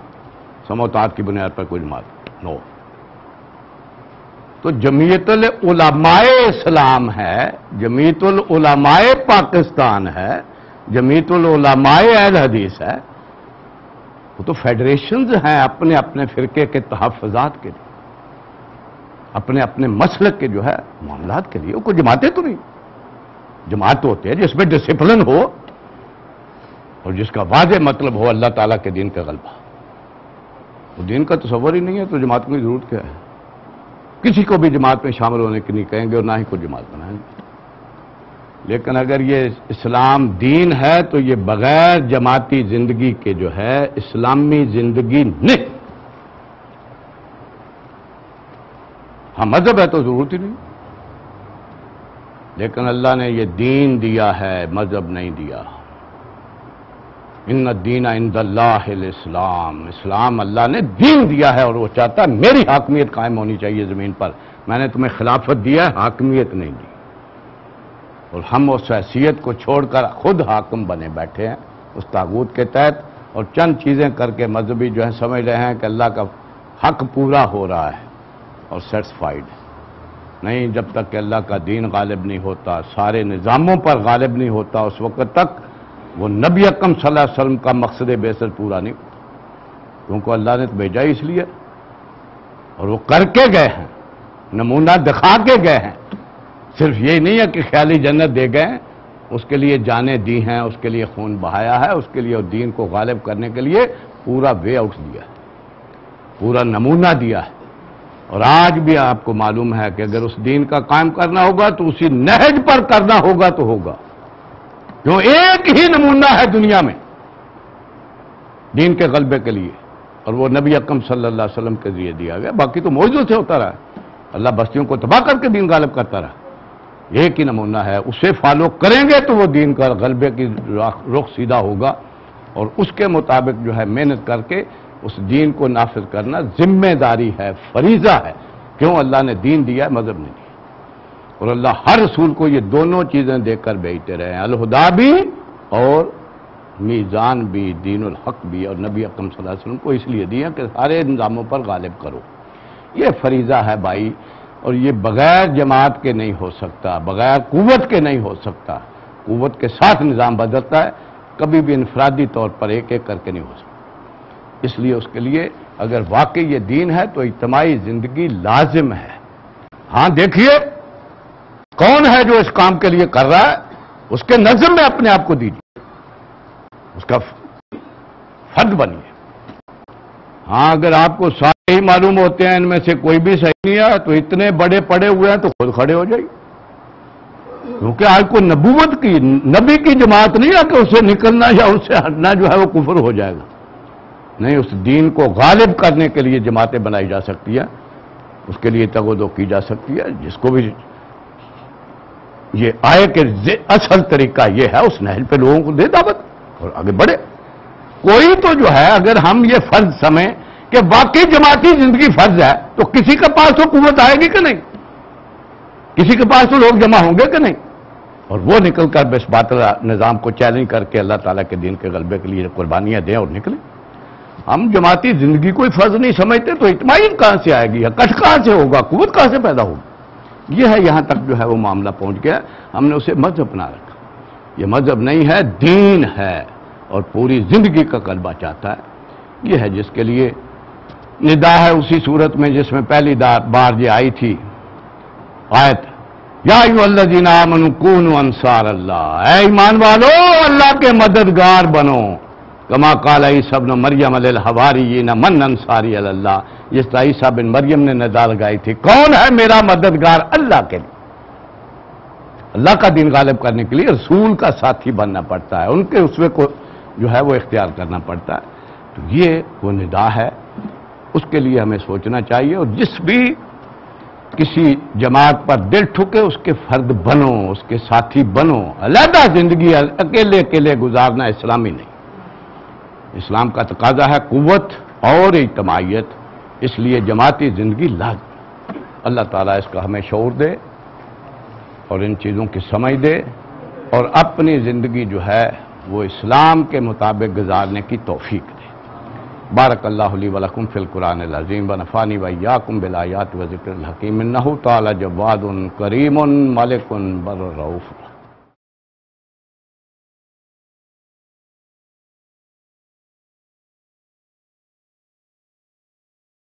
S1: سموتات کی بنیاد پر کوئی جماعت نو۔ تو جمعیت العلماء اسلام ہے، جمعیت العلماء پاکستان ہے، جمعیت العلماء اہل حدیث ہے، وہ تو فیڈریشنز ہیں اپنے اپنے فرقے کے تحفظات کے لیے، اپنے اپنے مسلک کے جو ہے معاملات کے لیے، وہ کوئی جماعتیں تو نہیں۔ جماعت ہوتے ہیں جس میں ڈسپلن ہو اور جس کا واضح مطلب ہو اللہ تعالیٰ کے دین کا غلبہ۔ وہ دین کا تصور ہی نہیں ہے تو جماعت کی ضرورت کیا ہے؟ کسی کو بھی جماعت میں شامل ہونے کی نہیں کہیں گے اور نہ ہی کوئی جماعت بنائیں گے۔ لیکن اگر یہ اسلام دین ہے تو یہ بغیر جماعتی زندگی کے جو ہے اسلامی زندگی نہیں۔ ہاں، مذہب ہے تو ضرورت ہی نہیں، لیکن اللہ نے یہ دین دیا ہے، مذہب نہیں دیا۔ ان الدین عند اللہ الاسلام، اسلام اللہ نے دین دیا ہے اور وہ چاہتا ہے میری حاکمیت قائم ہونی چاہیے زمین پر، میں نے تمہیں خلافت دیا ہے، حاکمیت نہیں دی۔ اور ہم اس حیثیت کو چھوڑ کر خود حاکم بنے بیٹھے ہیں اس طاغوت کے تحت، اور چند چیزیں کر کے مذہبی جو ہے سمجھ رہے ہیں کہ اللہ کا حق پورا ہو رہا ہے اور سیٹسفائیڈ ہے۔ نہیں، جب تک کہ اللہ کا دین غالب نہیں ہوتا، سارے نظاموں پر غالب نہیں ہوتا، اس وقت تک وہ نبی اکرم صلی اللہ علیہ وسلم کا مقصد بعثت پورا نہیں ہوتا، کیونکہ اللہ نے بھیجا ہی اس لیے، اور وہ کر کے گئے ہیں، نمونہ دکھا کے گئے ہیں، صرف یہی نہیں ہے کہ خیالی جنت دے گئے ہیں، اس کے لیے جانیں دی ہیں، اس کے لیے خون بہایا ہے، اس کے لیے دین کو غالب کرنے کے لیے پورا وے آؤٹ دیا ہے، پورا نمونہ دیا ہے۔ اور آج بھی آپ کو معلوم ہے کہ اگر اس دین کا قائم کرنا ہوگا تو اسی نہج پر کرنا ہوگا تو ہوگا، کیوں ایک ہی نمونہ ہے دنیا میں دین کے غلبے کے لیے، اور وہ نبی اکرم صلی اللہ علیہ وسلم کے ذریعے دیا گیا، باقی تو معجزوں سے ہوتا رہا، اللہ بستیوں کو تباہ کر کے دین غالب کرتا رہا، ایک ہی نمونہ ہے، اسے فالو کریں گے تو وہ دین کا غلبے کی رخ سیدھا ہوگا، اور اس کے مطابق جو ہے محنت کر کے اس دین کو نافذ کرنا ذمہ داری ہے، فریضہ ہے، کیوں اللہ نے دین دیا ہے، مذہب نہیں دیا، اور اللہ ہر رسول کو یہ دونوں چیزیں دے کر بھیجتے رہے ہیں، الہدا بھی اور میزان بھی، دین الحق بھی، اور نبی اکرم صلی اللہ علیہ وسلم کو اس لیے دیا کہ سارے نظاموں پر غالب کرو، یہ فریضہ ہے بھائی، اور یہ بغیر جماعت کے نہیں ہو سکتا، بغیر قوت کے نہیں ہو سکتا، قوت کے ساتھ نظام بدلتا ہے، کبھی بھی انفرادی طور پر ایک ایک کر کے نہیں ہو سکتا، اس لیے اس کے لیے اگر واقعی یہ دین ہے تو اجتماعی زندگی لازم ہے۔ ہاں دیکھیے کون ہے جو اس کام کے لیے کر رہا ہے، اس کے نظم میں اپنے آپ کو دیجیے، اس کا فرد بنیے۔ ہاں اگر آپ کو سارے ہی معلوم ہوتے ہیں ان میں سے کوئی بھی صحیح نہیں ہے تو اتنے بڑے پڑے ہوئے ہیں تو خود کھڑے ہو جائیے، کیونکہ آج کو نبوت کی، نبی کی جماعت نہیں ہے کہ اسے نکلنا یا اس سے ہٹنا جو ہے وہ کفر ہو جائے گا، نہیں، اس دین کو غالب کرنے کے لیے جماعتیں بنائی جا سکتی ہیں، اس کے لیے تگودو کی جا سکتی ہے، جس کو بھی یہ آئے کہ اصل طریقہ یہ ہے اس نہج پہ لوگوں کو دے دعوت اور آگے بڑھے۔ کوئی تو جو ہے اگر ہم یہ فرض سمجھیں کہ واقعی جماعتی زندگی فرض ہے تو کسی کے پاس تو قوت آئے گی کہ نہیں، کسی کے پاس تو لوگ جمع ہوں گے کہ نہیں، اور وہ نکل کر اس باطل نظام کو چیلنج کر کے اللہ تعالیٰ کے دین کے غلبے کے لیے قربانیاں دیں اور نکلیں۔ ہم جماعتی زندگی کوئی فرض نہیں سمجھتے تو اطمینان کہاں سے آئے گی، کٹ کہاں سے ہوگا، قوت کہاں سے پیدا ہوگی؟ یہ ہے، یہاں تک جو ہے وہ معاملہ پہنچ گیا، ہم نے اسے مذہب بنا رکھا، یہ مذہب نہیں ہے، دین ہے، اور پوری زندگی کا غلبہ چاہتا ہے، یہ ہے جس کے لیے ندا ہے اسی صورت میں جس میں پہلی بار یہ آئی تھی آیت، یا ایھا الذین آمنوا کونوا انصار اللہ، اے ایمان والو اللہ کے مددگار بنو، کما قال عیسیٰ ابن مریم للحواریین من انصاری الی اللہ، جس طرح عیسیٰ بن مریم نے ندا لگائی تھی کون ہے میرا مددگار اللہ کے لیے، اللہ کا دین غالب کرنے کے لیے رسول کا ساتھی بننا پڑتا ہے، ان کے اسوے کو جو ہے وہ اختیار کرنا پڑتا ہے، تو یہ وہ ندا ہے، اس کے لیے ہمیں سوچنا چاہیے، اور جس بھی کسی جماعت پر دل ٹھکے اس کے فرد بنو، اس کے ساتھی بنو، علیحدہ زندگی اکیلے اکیلے گزارنا اسلامی نہیں، اسلام کا تقاضا ہے قوت اور اجتماعیت، اس لیے جماعتی زندگی لازم۔ اللہ تعالیٰ اس کا ہمیں شعور دے اور ان چیزوں کی سمجھ دے، اور اپنی زندگی جو ہے وہ اسلام کے مطابق گزارنے کی توفیق دے۔ بارک اللہ لی ولکم فی القرآن العظیم ونفعنی وایاکم بالآیات وذکر الحکیم، انہ تعالی جواد کریم ملک بر رؤوف۔